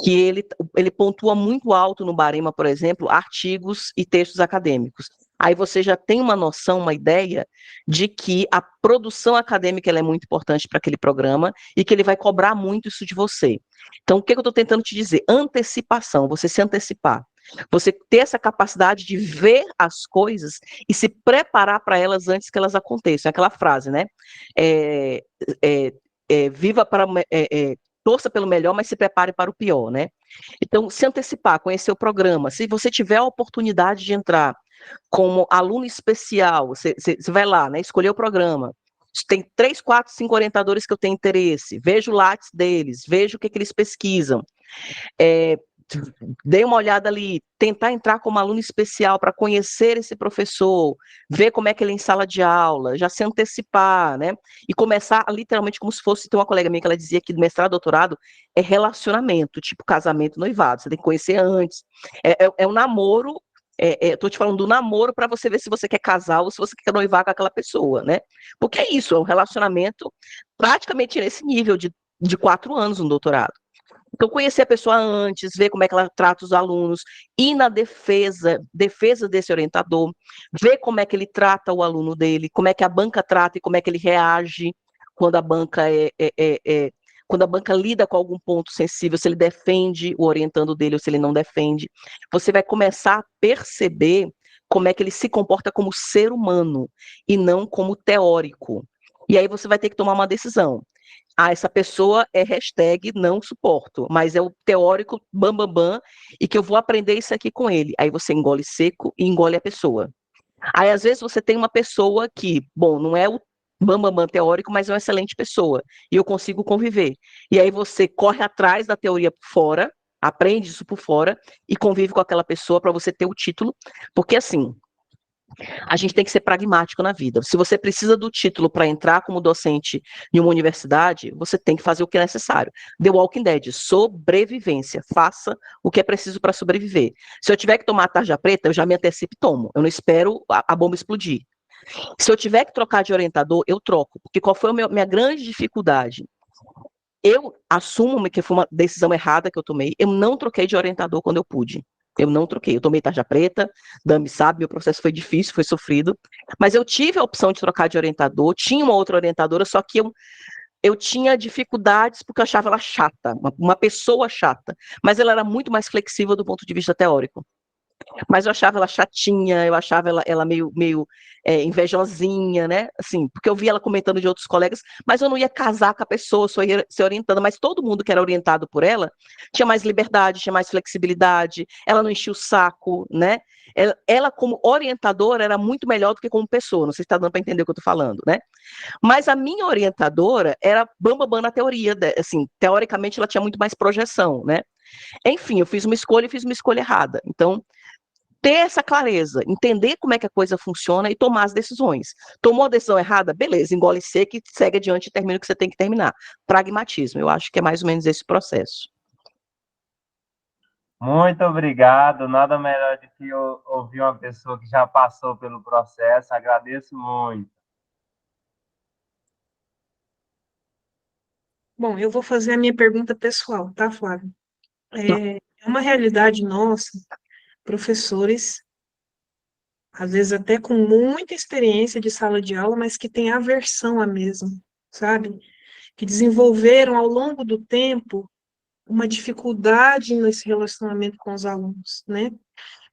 que ele pontua muito alto no barema, por exemplo, artigos e textos acadêmicos. Aí você já tem uma noção, uma ideia de que a produção acadêmica ela é muito importante para aquele programa e que ele vai cobrar muito isso de você. Então, o que eu estou tentando te dizer? Antecipação, você se antecipar. Você ter essa capacidade de ver as coisas e se preparar para elas antes que elas aconteçam. Aquela frase, né? Viva para torça pelo melhor, mas se prepare para o pior, né? Então, se antecipar, conhecer o programa. Se você tiver a oportunidade de entrar como aluno especial, você vai lá, né? Escolher o programa. Tem 3, 4, 5 orientadores que eu tenho interesse. Vejo o Lattes deles, vejo o que eles pesquisam. Dei uma olhada ali, tentar entrar como aluno especial para conhecer esse professor, ver como é que ele é em sala de aula, já se antecipar, né? E começar literalmente como se fosse, tem uma colega minha que ela dizia que mestrado, doutorado é relacionamento, tipo casamento, noivado, você tem que conhecer antes. É um namoro, tô te falando do namoro para você ver se você quer casar ou se você quer noivar com aquela pessoa, né? Porque é isso, é um relacionamento praticamente nesse nível de 4 anos um doutorado. Então, conhecer a pessoa antes, ver como é que ela trata os alunos, ir na defesa desse orientador, ver como é que ele trata o aluno dele, como é que a banca trata e como é que ele reage quando a banca quando a banca lida com algum ponto sensível, se ele defende o orientando dele ou se ele não defende. Você vai começar a perceber como é que ele se comporta como ser humano e não como teórico. E aí você vai ter que tomar uma decisão. Essa pessoa é hashtag não suporto, mas é o teórico bam, e que eu vou aprender isso aqui com ele. Aí você engole seco e engole a pessoa. Aí, às vezes, você tem uma pessoa que, bom, não é o bam, teórico, mas é uma excelente pessoa, e eu consigo conviver. E aí você corre atrás da teoria por fora, aprende isso por fora, e convive com aquela pessoa para você ter o título, porque assim, a gente tem que ser pragmático na vida. Se você precisa do título para entrar como docente em uma universidade, você tem que fazer o que é necessário. The Walking Dead, sobrevivência. Faça o que é preciso para sobreviver. Se eu tiver que tomar a tarja preta, eu já me antecipo e tomo. Eu não espero a bomba explodir. Se eu tiver que trocar de orientador, eu troco. Porque qual foi a minha grande dificuldade? Eu assumo que foi uma decisão errada que eu tomei. Eu não troquei de orientador quando eu pude. Eu não troquei. Eu tomei tarja preta, Dami sabe, meu processo foi difícil, foi sofrido. Mas eu tive a opção de trocar de orientador, tinha uma outra orientadora, só que eu tinha dificuldades porque eu achava ela chata, uma pessoa chata. Mas ela era muito mais flexível do ponto de vista teórico. Mas eu achava ela chatinha, eu achava ela meio invejosinha, né? Assim, porque eu via ela comentando de outros colegas, mas eu não ia casar com a pessoa, só ia ser orientando. Mas todo mundo que era orientado por ela tinha mais liberdade, tinha mais flexibilidade, ela não enchia o saco, né? Ela como orientadora, era muito melhor do que como pessoa. Não sei se está dando para entender o que eu estou falando, né? Mas a minha orientadora era bambambam na teoria, assim, teoricamente ela tinha muito mais projeção, né? Enfim, eu fiz uma escolha e fiz uma escolha errada. Então, ter essa clareza, entender como é que a coisa funciona e tomar as decisões. Tomou a decisão errada? Beleza, engole seco e segue adiante e termina o que você tem que terminar. Pragmatismo, eu acho que é mais ou menos esse processo. Muito obrigado. Nada melhor do que eu ouvir uma pessoa que já passou pelo processo. Agradeço muito. Bom, eu vou fazer a minha pergunta pessoal, tá, Flávio? É uma realidade nossa, professores, às vezes até com muita experiência de sala de aula, mas que têm aversão à mesma, sabe? Que desenvolveram ao longo do tempo uma dificuldade nesse relacionamento com os alunos, né?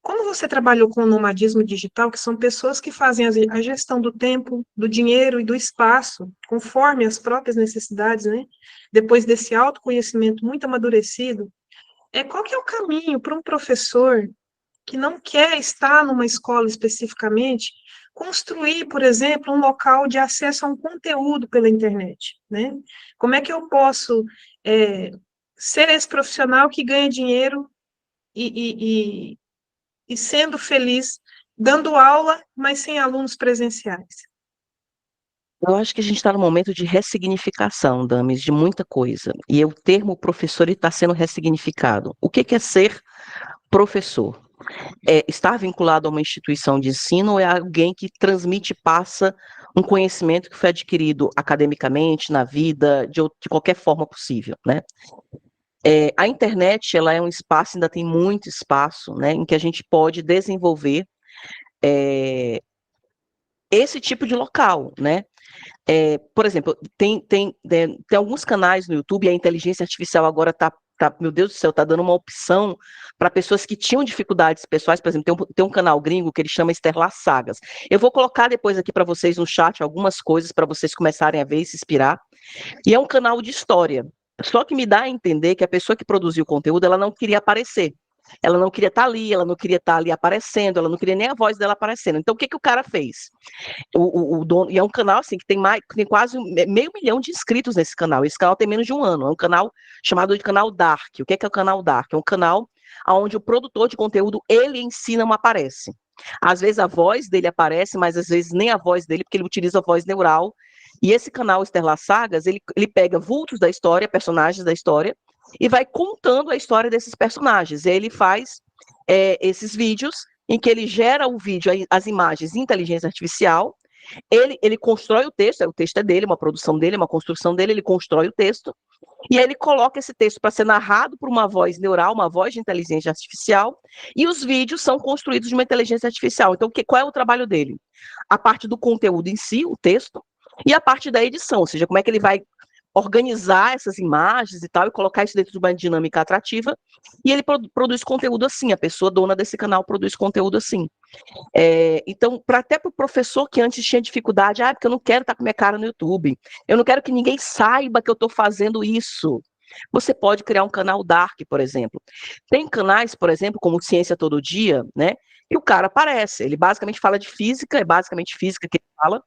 Como você trabalhou com o nomadismo digital, que são pessoas que fazem a gestão do tempo, do dinheiro e do espaço, conforme as próprias necessidades, né? Depois desse autoconhecimento muito amadurecido, qual que é o caminho para um professor que não quer estar numa escola especificamente, construir, por exemplo, um local de acesso a um conteúdo pela internet, né? Como é que eu posso ser esse profissional que ganha dinheiro e sendo feliz dando aula, mas sem alunos presenciais? Eu acho que a gente está num momento de ressignificação, Dames, de muita coisa. E o termo professor está sendo ressignificado. O que é ser professor? É estar vinculado a uma instituição de ensino ou é alguém que transmite e passa um conhecimento que foi adquirido academicamente, na vida, de qualquer forma possível, né? A internet, ela é um espaço, ainda tem muito espaço, né, em que a gente pode desenvolver esse tipo de local, né? Por exemplo, tem alguns canais no YouTube, a inteligência artificial agora meu Deus do céu, está dando uma opção para pessoas que tinham dificuldades pessoais. Por exemplo, tem um canal gringo que ele chama Sterlar Sagas. Eu vou colocar depois aqui para vocês no chat algumas coisas para vocês começarem a ver e se inspirar. E é um canal de história. Só que me dá a entender que a pessoa que produziu o conteúdo, ela não queria aparecer. Ela não queria estar ali, ela não queria estar ali aparecendo, ela não queria nem a voz dela aparecendo. Então, o que o cara fez? O dono, e é um canal assim que tem quase 500.000 de inscritos nesse canal. Esse canal tem menos de um ano. É um canal chamado de canal Dark. O que é o canal Dark? É um canal onde o produtor de conteúdo, ele em si não aparece. Às vezes a voz dele aparece, mas às vezes nem a voz dele, porque ele utiliza a voz neural. E esse canal Sterlar Sagas, ele pega vultos da história, personagens da história, e vai contando a história desses personagens. E aí ele faz esses vídeos em que ele gera o vídeo, as imagens em inteligência artificial, ele constrói o texto é dele, uma produção dele, uma construção dele, ele constrói o texto, e aí ele coloca esse texto para ser narrado por uma voz neural, uma voz de inteligência artificial, e os vídeos são construídos de uma inteligência artificial. Então, qual é o trabalho dele? A parte do conteúdo em si, o texto, e a parte da edição, ou seja, como é que ele vai organizar essas imagens e tal, e colocar isso dentro de uma dinâmica atrativa, e ele produz conteúdo assim, a pessoa dona desse canal produz conteúdo assim. Então, até para o professor que antes tinha dificuldade, porque eu não quero estar com minha cara no YouTube, eu não quero que ninguém saiba que eu estou fazendo isso. Você pode criar um canal Dark, por exemplo. Tem canais, por exemplo, como Ciência Todo Dia, né? E o cara aparece, ele basicamente fala de física, é basicamente física que ele fala,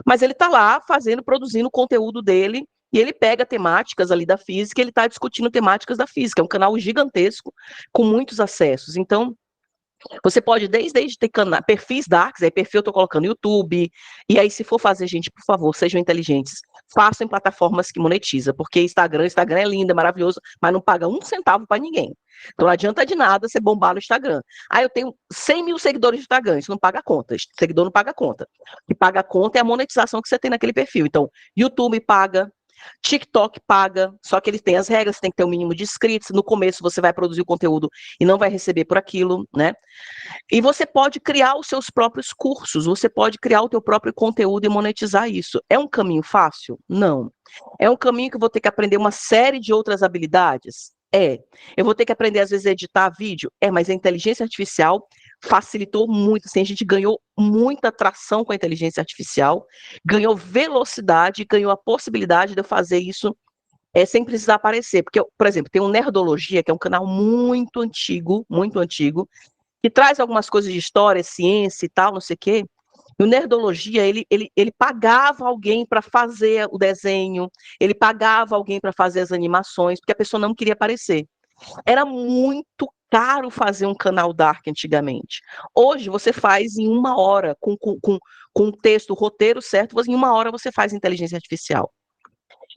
mas ele está lá produzindo o conteúdo dele, e ele pega temáticas ali da física, ele está discutindo temáticas da física. É um canal gigantesco, com muitos acessos. Então, você pode desde ter perfis darks, aí perfil eu estou colocando YouTube, e aí se for fazer, gente, por favor, sejam inteligentes, façam em plataformas que monetiza, porque Instagram é lindo, é maravilhoso, mas não paga um centavo para ninguém. Então não adianta de nada você bombar no Instagram. Eu tenho 100.000 seguidores no Instagram, isso não paga conta, seguidor não paga conta. O que paga conta é a monetização que você tem naquele perfil. Então, YouTube paga, TikTok paga, só que ele tem as regras, você tem que ter um mínimo de inscritos, no começo você vai produzir o conteúdo e não vai receber por aquilo, né? E você pode criar os seus próprios cursos, você pode criar o teu próprio conteúdo e monetizar isso. É um caminho fácil? Não. É um caminho que eu vou ter que aprender uma série de outras habilidades? Eu vou ter que aprender, às vezes, a editar vídeo? Mas a inteligência artificial facilitou muito, assim, a gente ganhou muita tração com a inteligência artificial, ganhou velocidade, ganhou a possibilidade de eu fazer isso sem precisar aparecer. Porque, por exemplo, tem o Nerdologia, que é um canal muito antigo, que traz algumas coisas de história, ciência e tal, não sei o quê. No Nerdologia, ele pagava alguém para fazer o desenho, ele pagava alguém para fazer as animações, porque a pessoa não queria aparecer. Era muito caro fazer um canal dark antigamente. Hoje você faz em 1 hora, com o texto, o roteiro certo, em 1 hora você faz inteligência artificial.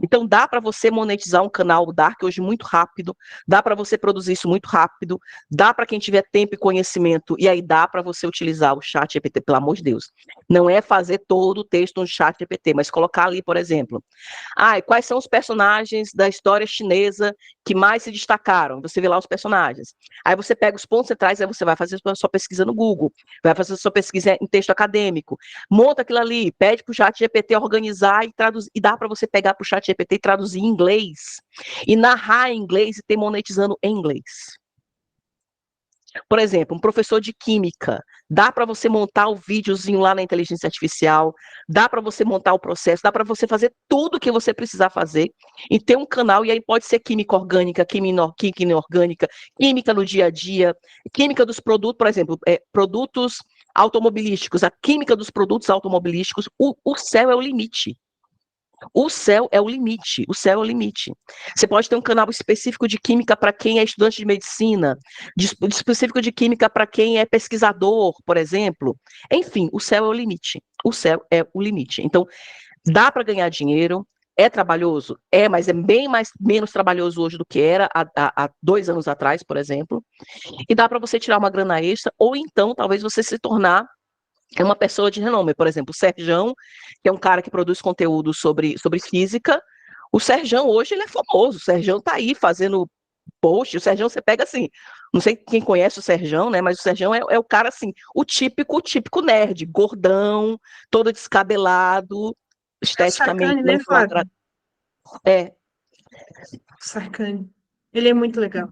Então, dá para você monetizar um canal dark hoje muito rápido, dá para você produzir isso muito rápido, dá para quem tiver tempo e conhecimento, e aí dá para você utilizar o chat GPT, pelo amor de Deus. Não é fazer todo o texto no chat GPT, mas colocar ali, por exemplo, quais são os personagens da história chinesa que mais se destacaram? Você vê lá os personagens. Aí você pega os pontos centrais, aí você vai fazer a sua pesquisa no Google, vai fazer a sua pesquisa em texto acadêmico, monta aquilo ali, pede para o chat GPT organizar e traduzir, e dá para você pegar para o chat GPT e traduzir em inglês, e narrar em inglês e ter monetizando em inglês. Por exemplo, um professor de química, dá para você montar o videozinho lá na inteligência artificial, dá para você montar o processo, dá para você fazer tudo o que você precisar fazer e ter um canal, e aí pode ser química orgânica, química inorgânica, química no dia a dia, química dos produtos, por exemplo, produtos automobilísticos, a química dos produtos automobilísticos, o céu é o limite. O céu é o limite, o céu é o limite. Você pode ter um canal específico de química para quem é estudante de medicina, específico de química para quem é pesquisador, por exemplo. Enfim, o céu é o limite. O céu é o limite. Então, dá para ganhar dinheiro, é trabalhoso? É, mas é bem menos trabalhoso hoje do que era há 2 anos atrás, por exemplo. E dá para você tirar uma grana extra, ou então, talvez você se tornar uma pessoa de renome. Por exemplo, o Serjão, que é um cara que produz conteúdo sobre física. O Serjão hoje ele é famoso, o Serjão tá aí fazendo post, o Serjão você pega assim, não sei quem conhece o Serjão, né, mas o Serjão é o cara assim, o típico nerd, gordão, todo descabelado, esteticamente Sarcani, não né, tão Flávia? É. Sarcani. Ele é muito legal.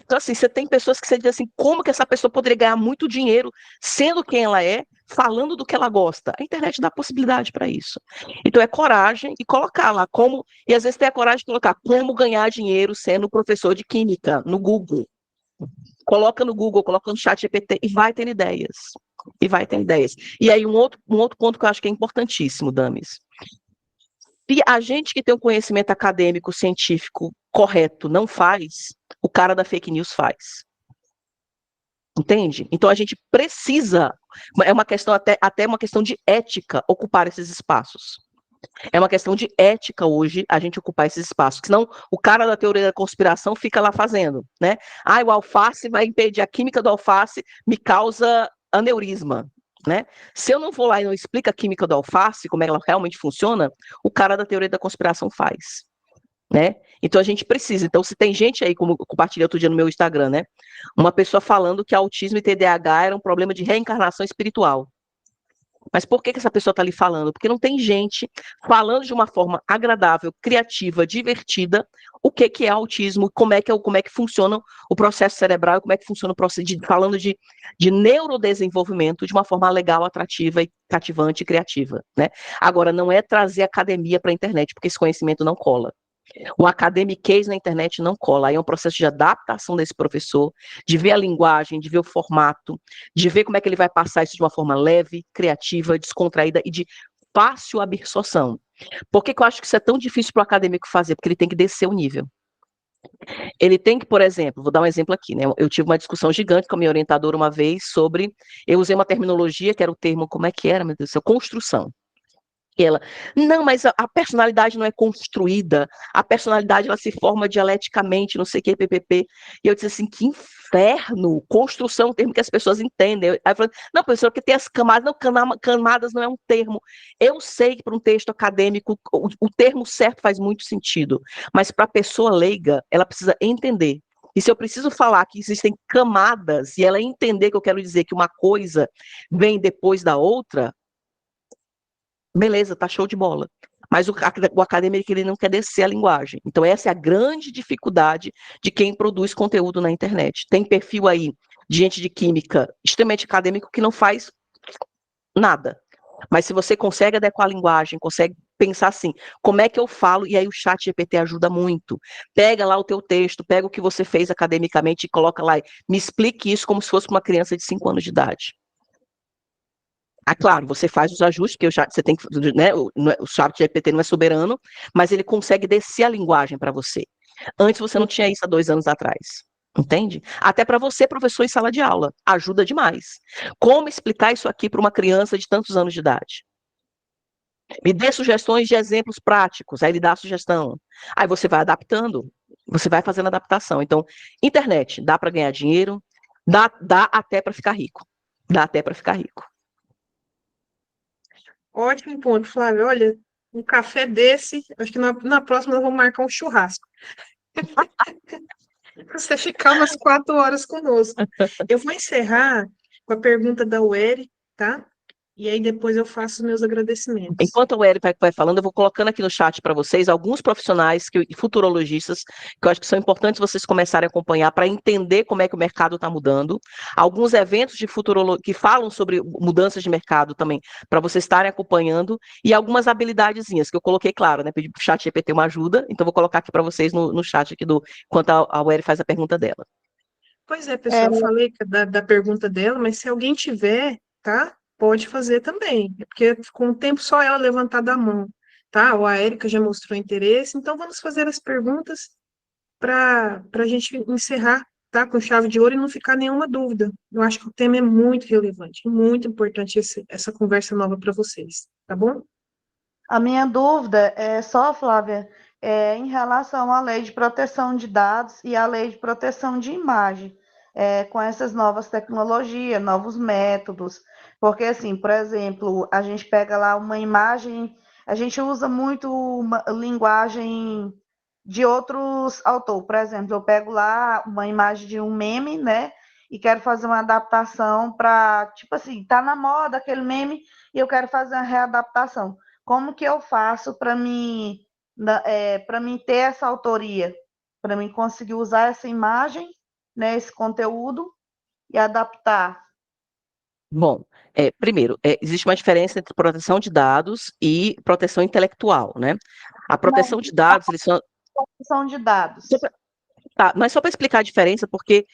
Então, assim, você tem pessoas que você diz assim, como que essa pessoa poderia ganhar muito dinheiro sendo quem ela é, falando do que ela gosta? A internet dá possibilidade para isso. Então, é coragem e colocar lá como, e às vezes tem a coragem de colocar como ganhar dinheiro sendo professor de química no Google. Coloca no Google, coloca no chat GPT e vai ter ideias. E vai ter ideias. E aí, um outro ponto que eu acho que é importantíssimo, Damis. Se a gente que tem um conhecimento acadêmico, científico correto não faz, o cara da fake news faz. Entende? Então a gente precisa, é uma questão até uma questão de ética ocupar esses espaços. É uma questão de ética hoje a gente ocupar esses espaços, senão o cara da teoria da conspiração fica lá fazendo, né? O alface vai impedir, a química do alface me causa aneurisma, né? Se eu não vou lá e não explico a química do alface, como ela realmente funciona, o cara da teoria da conspiração faz, né? Então a gente precisa. Então, se tem gente aí, como eu compartilhei outro dia no meu Instagram, né? Uma pessoa falando que autismo e TDAH era um problema de reencarnação espiritual. Mas por que essa pessoa está ali falando? Porque não tem gente falando de uma forma agradável, criativa, divertida, o que é autismo, como é que funciona o processo cerebral, como é que funciona o processo, falando de neurodesenvolvimento de uma forma legal, atrativa, e cativante e criativa, né? Agora, não é trazer academia para a internet, porque esse conhecimento não cola. O academiquez na internet não cola, aí é um processo de adaptação desse professor, de ver a linguagem, de ver o formato, de ver como é que ele vai passar isso de uma forma leve, criativa, descontraída e de fácil absorção. Por que eu acho que isso é tão difícil para o acadêmico fazer? Porque ele tem que descer o nível. Ele tem que, por exemplo, vou dar um exemplo aqui, né? Eu tive uma discussão gigante com a minha orientadora uma vez sobre, eu usei uma terminologia que era o termo, como é que era, meu Deus do céu, construção. E ela, não, mas a personalidade não é construída, a personalidade ela se forma dialeticamente, não sei o que, ppp. E eu disse assim, que inferno, construção é um termo que as pessoas entendem. Aí eu falei, não, professor, porque tem as camadas, não, camadas não é um termo. Eu sei que para um texto acadêmico o termo certo faz muito sentido, mas para a pessoa leiga, ela precisa entender. E se eu preciso falar que existem camadas e ela entender que eu quero dizer que uma coisa vem depois da outra, beleza, tá show de bola. Mas o acadêmico ele não quer descer a linguagem. Então essa é a grande dificuldade de quem produz conteúdo na internet. Tem perfil aí de gente de química extremamente acadêmico que não faz nada. Mas se você consegue adequar a linguagem, consegue pensar assim, como é que eu falo? E aí o chat GPT ajuda muito. Pega lá o teu texto, pega o que você fez academicamente e coloca lá, me explique isso como se fosse uma criança de 5 anos de idade. Ah, claro, você faz os ajustes, porque você tem que, né, o chat GPT não é soberano, mas ele consegue descer a linguagem para você. Antes você não tinha isso há 2 anos atrás. Entende? Até para você, professor em sala de aula, ajuda demais. Como explicar isso aqui para uma criança de tantos anos de idade? Me dê sugestões de exemplos práticos, aí ele dá a sugestão. Aí você vai adaptando, você vai fazendo adaptação. Então, internet, dá para ganhar dinheiro, dá até para ficar rico. Dá até para ficar rico. Ótimo ponto, Flávio. Olha, um café desse, acho que na próxima nós vamos marcar um churrasco. Para você ficar umas 4 horas conosco. Eu vou encerrar com a pergunta da Ueri, tá? E aí depois eu faço os meus agradecimentos. Enquanto o Eric vai falando, eu vou colocando aqui no chat para vocês alguns profissionais futurologistas que eu acho que são importantes vocês começarem a acompanhar para entender como é que o mercado está mudando. Alguns eventos de futurologia que falam sobre mudanças de mercado também, para vocês estarem acompanhando, e algumas habilidadezinhas que eu coloquei, claro, né? Pedi para o chat GPT uma ajuda, então vou colocar aqui para vocês no chat aqui enquanto a Ueri faz a pergunta dela. Pois é, pessoal, eu falei da pergunta dela, mas se alguém tiver, tá? Pode fazer também, porque com o tempo só ela levantar da mão, tá? Ou a Érica já mostrou interesse, então vamos fazer as perguntas para a gente encerrar, tá? Com chave de ouro e não ficar nenhuma dúvida. Eu acho que o tema é muito relevante, muito importante essa conversa nova para vocês, tá bom? A minha dúvida é só, Flávia, em relação à lei de proteção de dados e à lei de proteção de imagem, com essas novas tecnologias, novos métodos, porque, assim, por exemplo, a gente pega lá uma imagem, a gente usa muito uma linguagem de outros autores, por exemplo, eu pego lá uma imagem de um meme, né, e quero fazer uma adaptação para, tipo assim, tá na moda aquele meme e eu quero fazer uma readaptação. Como que eu faço para mim ter essa autoria, para mim conseguir usar essa imagem, né, esse conteúdo e adaptar? Bom, primeiro, existe uma diferença entre proteção de dados e proteção intelectual, né? A proteção de dados, eles são... Proteção de dados. Tá, mas só para explicar a diferença, porque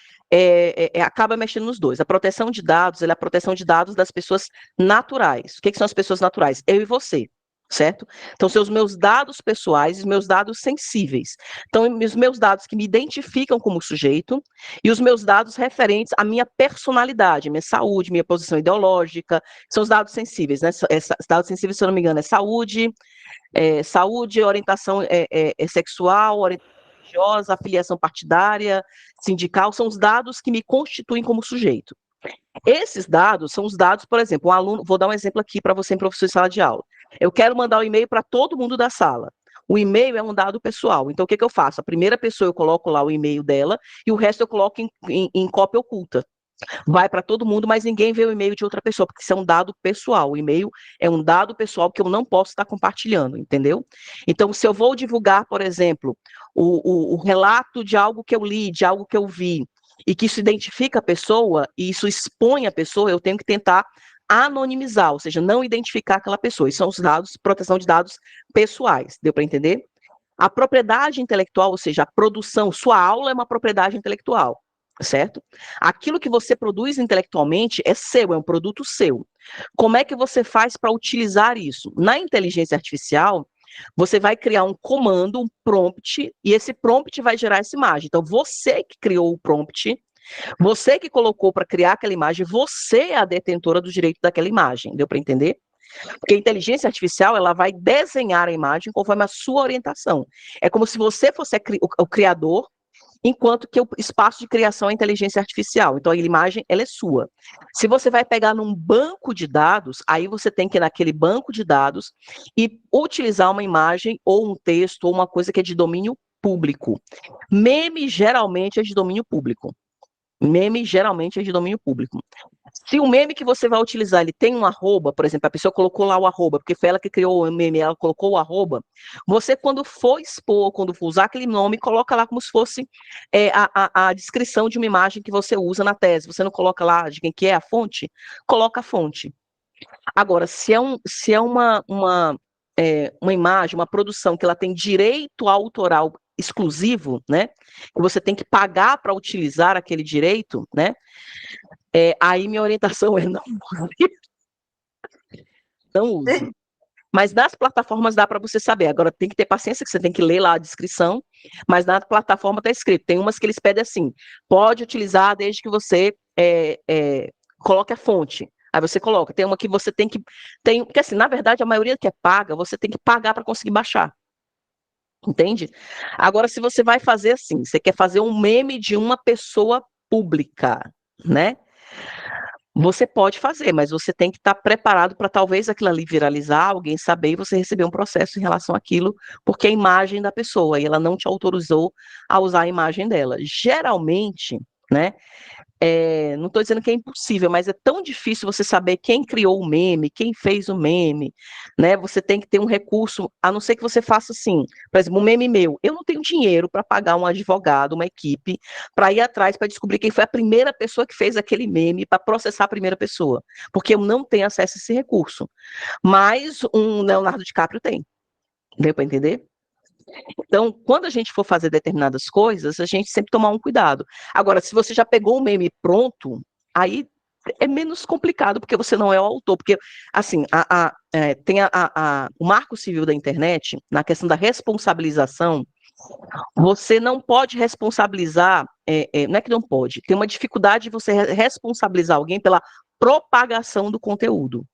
acaba mexendo nos dois. A proteção de dados, ela é a proteção de dados das pessoas naturais. O que são as pessoas naturais? Eu e você, certo? Então, são os meus dados pessoais e os meus dados sensíveis. Então, os meus dados que me identificam como sujeito e os meus dados referentes à minha personalidade, minha saúde, minha posição ideológica, são os dados sensíveis, né? Dados sensíveis, se eu não me engano, é saúde, orientação sexual, orientação religiosa, afiliação partidária, sindical, são os dados que me constituem como sujeito. Esses dados são os dados, por exemplo, um aluno, vou dar um exemplo aqui para você, professor de sala de aula. Eu quero mandar um e-mail para todo mundo da sala. O e-mail é um dado pessoal, então o que eu faço? A primeira pessoa eu coloco lá o e-mail dela e o resto eu coloco em cópia oculta. Vai para todo mundo, mas ninguém vê o e-mail de outra pessoa, porque isso é um dado pessoal. O e-mail é um dado pessoal que eu não posso estar compartilhando, entendeu? Então, se eu vou divulgar, por exemplo, o relato de algo que eu li, de algo que eu vi, e que isso identifica a pessoa, e isso expõe a pessoa, eu tenho que tentar anonimizar, ou seja, não identificar aquela pessoa. Isso são os dados, proteção de dados pessoais. Deu para entender? A propriedade intelectual, ou seja, a produção, sua aula é uma propriedade intelectual, certo? Aquilo que você produz intelectualmente é seu, é um produto seu. Como é que você faz para utilizar isso? Na inteligência artificial, você vai criar um comando, um prompt, e esse prompt vai gerar essa imagem. Então, você que criou o prompt, você que colocou para criar aquela imagem, você é a detentora do direito daquela imagem. Deu para entender? Porque a inteligência artificial, ela vai desenhar a imagem conforme a sua orientação. É como se você fosse o criador, enquanto que o espaço de criação é a inteligência artificial. Então, a imagem, ela é sua. Se você vai pegar num banco de dados, aí você tem que ir naquele banco de dados e utilizar uma imagem ou um texto ou uma coisa que é de domínio público. Meme, geralmente, é de domínio público. Meme geralmente é de domínio público. Se o meme que você vai utilizar, ele tem um arroba, por exemplo, a pessoa colocou lá o arroba, porque foi ela que criou o meme, ela colocou o arroba, você quando for expor, quando for usar aquele nome, coloca lá como se fosse a descrição de uma imagem que você usa na tese. Você não coloca lá de quem que é a fonte? Coloca a fonte. Agora, se é uma imagem, uma produção que ela tem direito autoral exclusivo, né? Que você tem que pagar para utilizar aquele direito, né? Aí minha orientação é não use, não use. Mas nas plataformas dá para você saber. Agora tem que ter paciência, que você tem que ler lá a descrição, mas na plataforma está escrito. Tem umas que eles pedem assim: pode utilizar desde que você coloque a fonte. Aí você coloca. Tem uma que você tem que. Porque assim, na verdade, a maioria que é paga, você tem que pagar para conseguir baixar. Entende? Agora, se você vai fazer assim, você quer fazer um meme de uma pessoa pública, né? Você pode fazer, mas você tem que estar preparado para talvez aquilo ali viralizar, alguém saber e você receber um processo em relação àquilo, porque é a imagem da pessoa e ela não te autorizou a usar a imagem dela. Geralmente, né? Não estou dizendo que é impossível, mas é tão difícil você saber quem criou o meme, quem fez o meme, né? Você tem que ter um recurso, a não ser que você faça assim, por exemplo, um meme meu. Eu não tenho dinheiro para pagar um advogado, uma equipe, para ir atrás para descobrir quem foi a primeira pessoa que fez aquele meme, para processar a primeira pessoa, porque eu não tenho acesso a esse recurso. Mas um Leonardo DiCaprio tem. Deu para entender? Então, quando a gente for fazer determinadas coisas, a gente sempre tomar um cuidado. Agora, se você já pegou o meme pronto, aí é menos complicado, porque você não é o autor. Porque, assim, tem o marco civil da internet, na questão da responsabilização, você não pode responsabilizar, não é que não pode, tem uma dificuldade de você responsabilizar alguém pela propagação do conteúdo,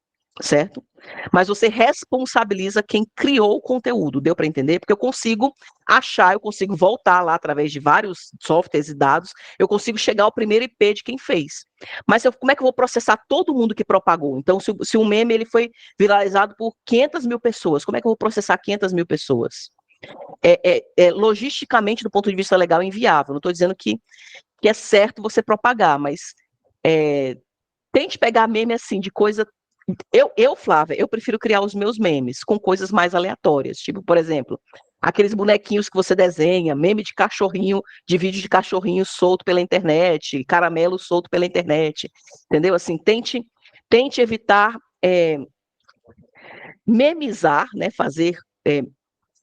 certo? Mas você responsabiliza quem criou o conteúdo, deu para entender? Porque eu consigo achar, eu consigo voltar lá através de vários softwares e dados, eu consigo chegar ao primeiro IP de quem fez. Mas como é que eu vou processar todo mundo que propagou? Então, se um meme ele foi viralizado por 500 mil pessoas, como é que eu vou processar 500 mil pessoas? Logisticamente, do ponto de vista legal, inviável. Não estou dizendo que é certo você propagar, mas tente pegar meme assim, de coisa. Flávia, eu prefiro criar os meus memes com coisas mais aleatórias. Tipo, por exemplo, aqueles bonequinhos que você desenha, meme de cachorrinho, de vídeo de cachorrinho solto pela internet, caramelo solto pela internet. Entendeu? Assim, tente evitar memizar, né? Fazer.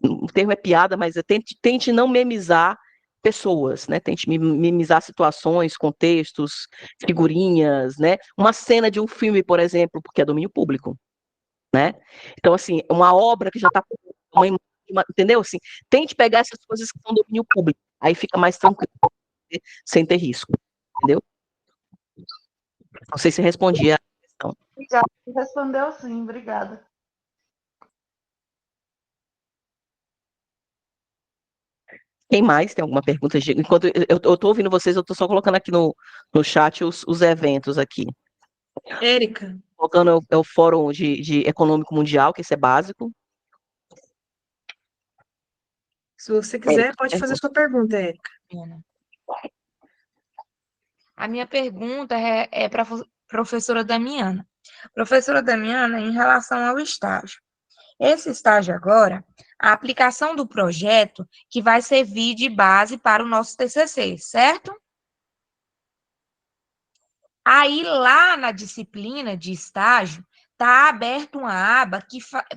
O termo é piada, mas tente não memizar pessoas, né? Tente memizar situações, contextos, figurinhas, né? Uma cena de um filme, por exemplo, porque é domínio público, né? Então, assim, uma obra que já está, entendeu? Assim, tente pegar essas coisas que são domínio público, aí fica mais tranquilo, sem ter risco, entendeu? Não sei se respondi a questão. Obrigada. Respondeu sim, obrigada. Quem mais tem alguma pergunta? Enquanto eu estou ouvindo vocês, eu estou só colocando aqui no chat os eventos aqui. Érica. Colocando o Fórum de Econômico Mundial, que isso é básico. Se você quiser, pode fazer sua pergunta, Érica. A minha pergunta é para a professora Damiana. Professora Damiana, em relação ao estágio. Esse estágio agora, a aplicação do projeto que vai servir de base para o nosso TCC, certo? Aí, lá na disciplina de estágio, está aberta uma aba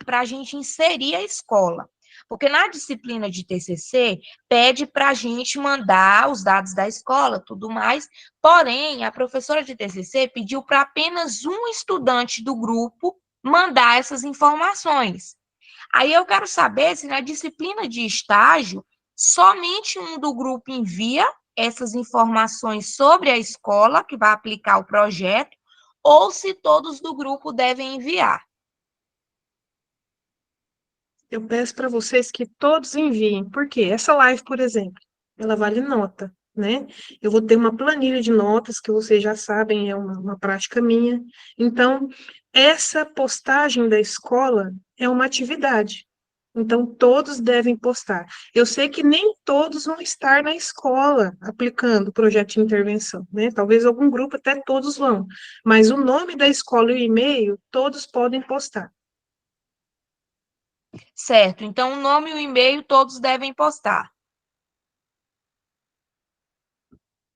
para a gente inserir a escola. Porque na disciplina de TCC, pede para a gente mandar os dados da escola, tudo mais. Porém, a professora de TCC pediu para apenas um estudante do grupo mandar essas informações. Aí eu quero saber se na disciplina de estágio, somente um do grupo envia essas informações sobre a escola que vai aplicar o projeto, ou se todos do grupo devem enviar. Eu peço para vocês que todos enviem, porque essa live, por exemplo, ela vale nota, né? Eu vou ter uma planilha de notas, que vocês já sabem, é uma prática minha. Então, essa postagem da escola é uma atividade. Então, todos devem postar. Eu sei que nem todos vão estar na escola aplicando o projeto de intervenção, né? Talvez algum grupo até todos vão, mas o nome da escola e o e-mail, todos podem postar. Certo. Então, o nome e o e-mail todos devem postar.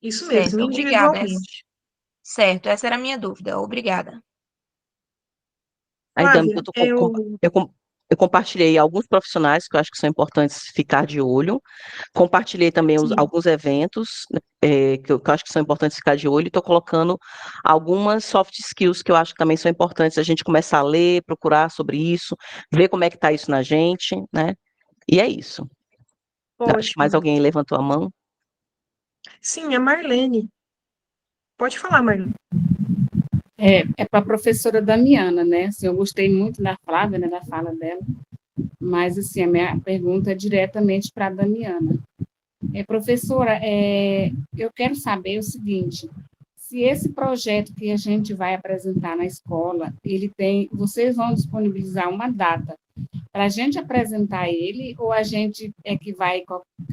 Isso mesmo, Certo, obrigada. individualmente. Certo, essa era a minha dúvida. Obrigada. Aí, Dami, Flávia, eu... eu compartilhei alguns profissionais que eu acho que são importantes ficar de olho. Compartilhei também Sim. alguns eventos que eu acho que são importantes ficar de olho. Estou colocando algumas soft skills que eu acho que também são importantes a gente começar a ler, procurar sobre isso, ver como é que está isso na gente, né? E é isso. Acho que mais Ótimo. alguém levantou a mão. Sim, a Marlene. Pode falar, Marlene. É para a professora Damiana, né? Assim, eu gostei muito da Flávia, né, da fala dela, mas assim, a minha pergunta é diretamente para a Damiana. Professora, eu quero saber o seguinte: se esse projeto que a gente vai apresentar na escola, vocês vão disponibilizar uma data para a gente apresentar ele, ou a gente é que vai,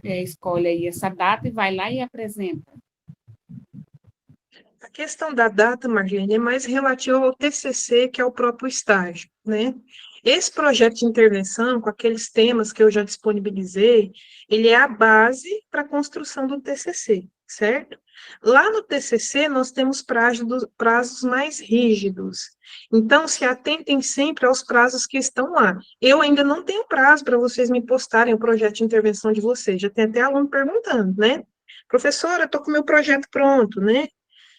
escolhe aí essa data e vai lá e apresenta? A questão da data, Marlene, é mais relativa ao TCC, que é o próprio estágio, né? Esse projeto de intervenção, com aqueles temas que eu já disponibilizei, ele é a base para a construção do TCC, certo? Lá no TCC, nós temos prazos mais rígidos. Então, se atentem sempre aos prazos que estão lá. Eu ainda não tenho prazo para vocês me postarem o projeto de intervenção de vocês. Já tem até aluno perguntando, né? Professora, estou com o meu projeto pronto, né?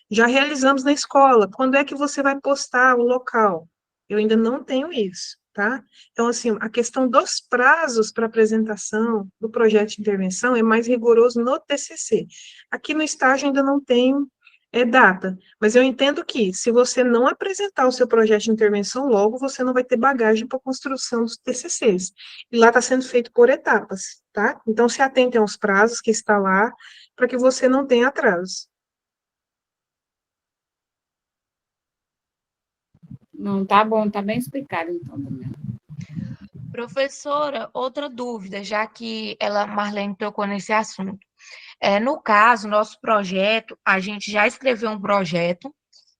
Já realizamos na escola. Quando é que você vai postar o local? Eu ainda não tenho isso, tá? Então, assim, a questão dos prazos para apresentação do projeto de intervenção é mais rigoroso no TCC. Aqui no estágio ainda não tenho data, mas eu entendo que, se você não apresentar o seu projeto de intervenção logo, você não vai ter bagagem para a construção dos TCCs. E lá está sendo feito por etapas, tá? Então, se atentem aos prazos que está lá, para que você não tenha atraso. Não, tá bom, tá bem explicado, então, Damiana. Professora, outra dúvida, já que Marlene tocou nesse assunto. No caso, nosso projeto, a gente já escreveu um projeto,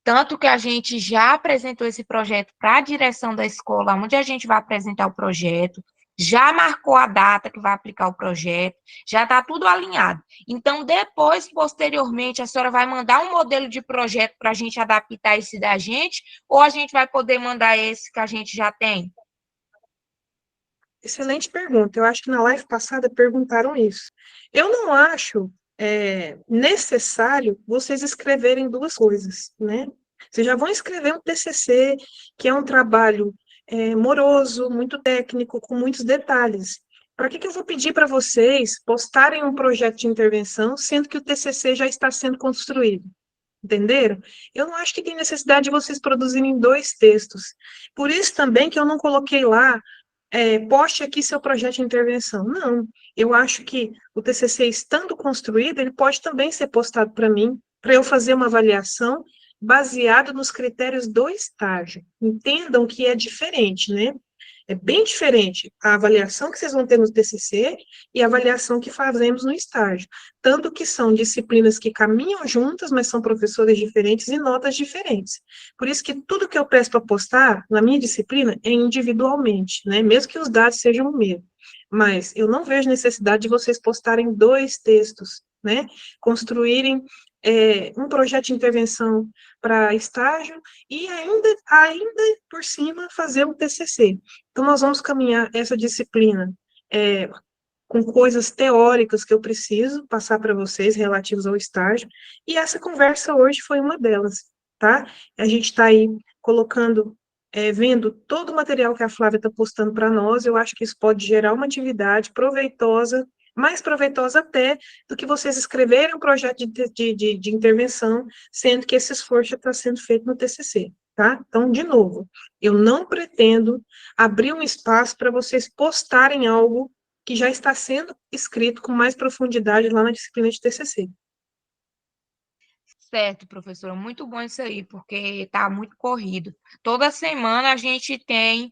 tanto que a gente já apresentou esse projeto para a direção da escola, onde a gente vai apresentar o projeto, já marcou a data que vai aplicar o projeto, já está tudo alinhado. Então, depois, posteriormente, a senhora vai mandar um modelo de projeto para a gente adaptar esse da gente, ou a gente vai poder mandar esse que a gente já tem? Excelente pergunta. Eu acho que na live passada perguntaram isso. Eu não acho necessário vocês escreverem duas coisas, né? Vocês já vão escrever um TCC, que é um trabalho moroso, muito técnico, com muitos detalhes. Para que eu vou pedir para vocês postarem um projeto de intervenção, sendo que o TCC já está sendo construído? Entenderam? Eu não acho que tem necessidade de vocês produzirem dois textos. Por isso também que eu não coloquei lá poste aqui seu projeto de intervenção. Não, eu acho que o TCC estando construído, ele pode também ser postado para mim, para eu fazer uma avaliação baseada nos critérios do estágio. Entendam que é diferente, né? É bem diferente a avaliação que vocês vão ter no TCC e a avaliação que fazemos no estágio. Tanto que são disciplinas que caminham juntas, mas são professores diferentes e notas diferentes. Por isso que tudo que eu peço para postar na minha disciplina é individualmente, né? Mesmo que os dados sejam o mesmo. Mas eu não vejo necessidade de vocês postarem dois textos, né? Construírem um projeto de intervenção para estágio e ainda por cima fazer um TCC. Então, nós vamos caminhar essa disciplina com coisas teóricas que eu preciso passar para vocês relativas ao estágio, e essa conversa hoje foi uma delas, tá? A gente está aí colocando, vendo todo o material que a Flávia está postando para nós, eu acho que isso pode gerar uma atividade proveitosa, mais proveitosa até do que vocês escreverem um projeto de intervenção, sendo que esse esforço já está sendo feito no TCC, tá? Então, de novo, eu não pretendo abrir um espaço para vocês postarem algo que já está sendo escrito com mais profundidade lá na disciplina de TCC. Certo, professora, muito bom isso aí, porque está muito corrido. Toda semana a gente tem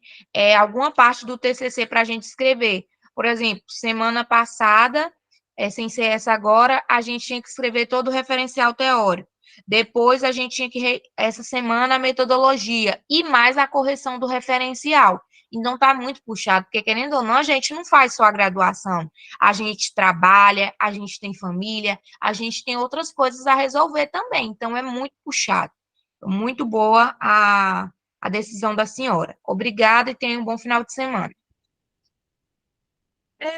alguma parte do TCC para a gente escrever. Por exemplo, semana passada, sem ser essa agora, a gente tinha que escrever todo o referencial teórico. Depois a gente tinha que, essa semana, a metodologia e mais a correção do referencial. Então está muito puxado, porque querendo ou não, a gente não faz só a graduação. A gente trabalha, a gente tem família, a gente tem outras coisas a resolver também. Então, é muito puxado. Muito boa a decisão da senhora. Obrigada e tenha um bom final de semana.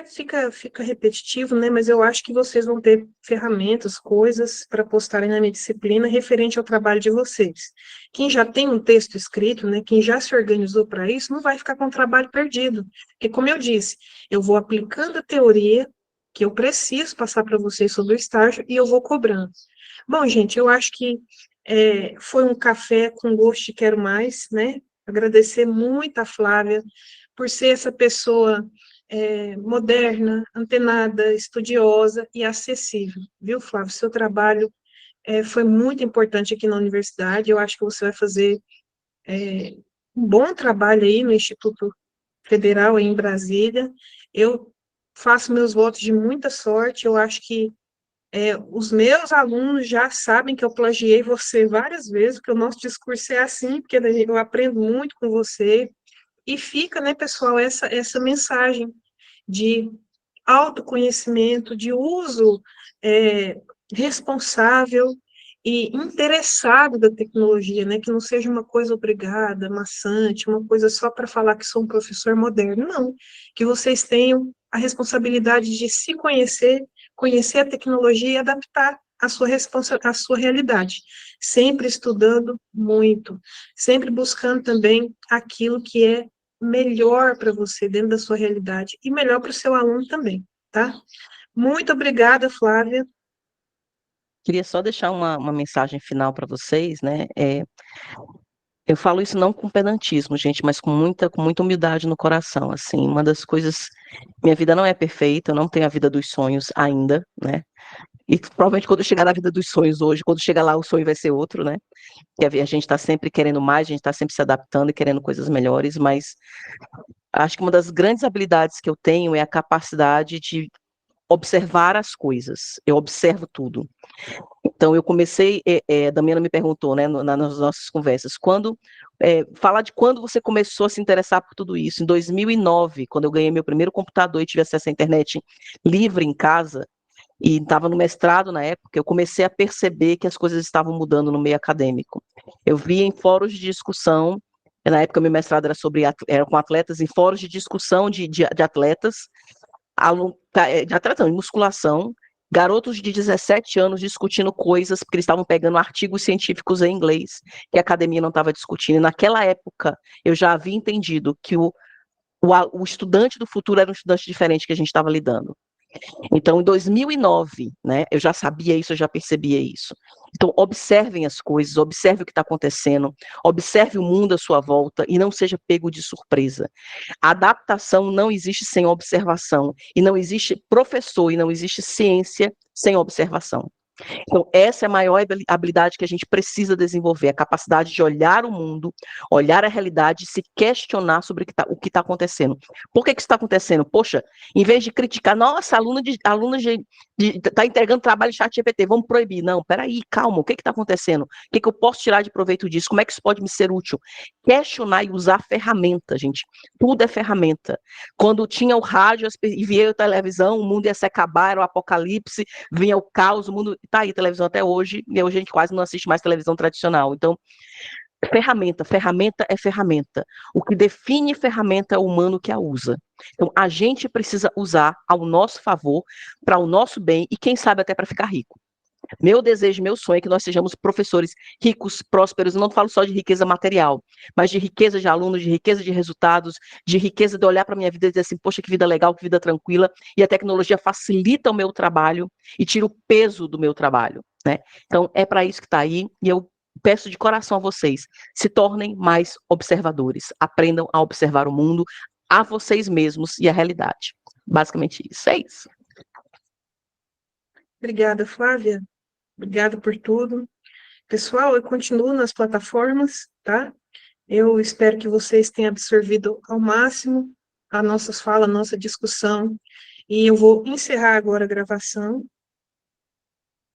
Fica repetitivo, né? Mas eu acho que vocês vão ter ferramentas, coisas para postarem na minha disciplina referente ao trabalho de vocês. Quem já tem um texto escrito, né? Quem já se organizou para isso, não vai ficar com o trabalho perdido. Porque, como eu disse, eu vou aplicando a teoria que eu preciso passar para vocês sobre o estágio e eu vou cobrando. Bom, gente, eu acho que foi um café com gosto de quero mais, né? Agradecer muito a Flávia por ser essa pessoa moderna, antenada, estudiosa e acessível, viu, Flávio? Seu trabalho foi muito importante aqui na universidade, eu acho que você vai fazer um bom trabalho aí no Instituto Federal, aí em Brasília. Eu faço meus votos de muita sorte, eu acho que os meus alunos já sabem que eu plagiei você várias vezes, porque o nosso discurso é assim, porque eu aprendo muito com você, e fica, né, pessoal, essa mensagem de autoconhecimento, de uso responsável e interessado da tecnologia, né? Que não seja uma coisa obrigada, maçante, uma coisa só para falar que sou um professor moderno, não. Que vocês tenham a responsabilidade de se conhecer, conhecer a tecnologia e adaptar a sua realidade, sempre estudando muito, sempre buscando também aquilo que é melhor para você dentro da sua realidade e melhor para o seu aluno também, tá? Muito obrigada, Flávia. Queria só deixar uma mensagem final para vocês, né? Eu falo isso não com pedantismo, gente, mas com muita humildade no coração, assim, uma das coisas, minha vida não é perfeita, eu não tenho a vida dos sonhos ainda, né? E provavelmente quando eu chegar na vida dos sonhos hoje, quando chegar lá o sonho vai ser outro, né? Que a gente está sempre querendo mais, a gente está sempre se adaptando e querendo coisas melhores, mas acho que uma das grandes habilidades que eu tenho é a capacidade de observar as coisas. Eu observo tudo. Então, eu comecei, a Damiana me perguntou, né, nas nossas conversas, falar de quando você começou a se interessar por tudo isso. Em 2009, quando eu ganhei meu primeiro computador e tive acesso à internet livre em casa, e estava no mestrado na época, eu comecei a perceber que as coisas estavam mudando no meio acadêmico. Eu via em fóruns de discussão, na época meu mestrado era com atletas, em fóruns de discussão de atletas, de atletas não, de musculação, garotos de 17 anos discutindo coisas, porque eles estavam pegando artigos científicos em inglês, que a academia não estava discutindo. E naquela época, eu já havia entendido que o estudante do futuro era um estudante diferente que a gente estava lidando. Então, em 2009, né, eu já sabia isso, eu já percebia isso. Então, observem as coisas, observe o que está acontecendo, observe o mundo à sua volta e não seja pego de surpresa. A adaptação não existe sem observação, e não existe professor e não existe ciência sem observação. Então, essa é a maior habilidade que a gente precisa desenvolver, a capacidade de olhar o mundo, olhar a realidade e se questionar sobre o que está acontecendo. Por que isso está acontecendo? Poxa, em vez de criticar, nossa, aluna está entregando trabalho em chat GPT, vamos proibir. Não, peraí, calma, o que está acontecendo? O que eu posso tirar de proveito disso? Como é que isso pode me ser útil? Questionar e usar ferramenta, gente. Tudo é ferramenta. Quando tinha o rádio e via a televisão, o mundo ia se acabar, era o apocalipse, vinha o caos, o mundo está aí televisão até hoje, e hoje a gente quase não assiste mais televisão tradicional. Então, ferramenta é ferramenta. O que define ferramenta é o humano que a usa. Então, a gente precisa usar ao nosso favor, para o nosso bem, e quem sabe até para ficar rico. Meu desejo, meu sonho é que nós sejamos professores ricos, prósperos, não falo só de riqueza material, mas de riqueza de alunos, de riqueza de resultados, de riqueza de olhar para a minha vida e dizer assim, poxa, que vida legal, que vida tranquila, e a tecnologia facilita o meu trabalho e tira o peso do meu trabalho, né? Então, é para isso que está aí, e eu peço de coração a vocês, se tornem mais observadores, aprendam a observar o mundo, a vocês mesmos e a realidade. Basicamente isso, é isso. Obrigada, Flávia. Obrigada por tudo. Pessoal, eu continuo nas plataformas, tá? Eu espero que vocês tenham absorvido ao máximo as nossas falas, a nossa discussão, e eu vou encerrar agora a gravação,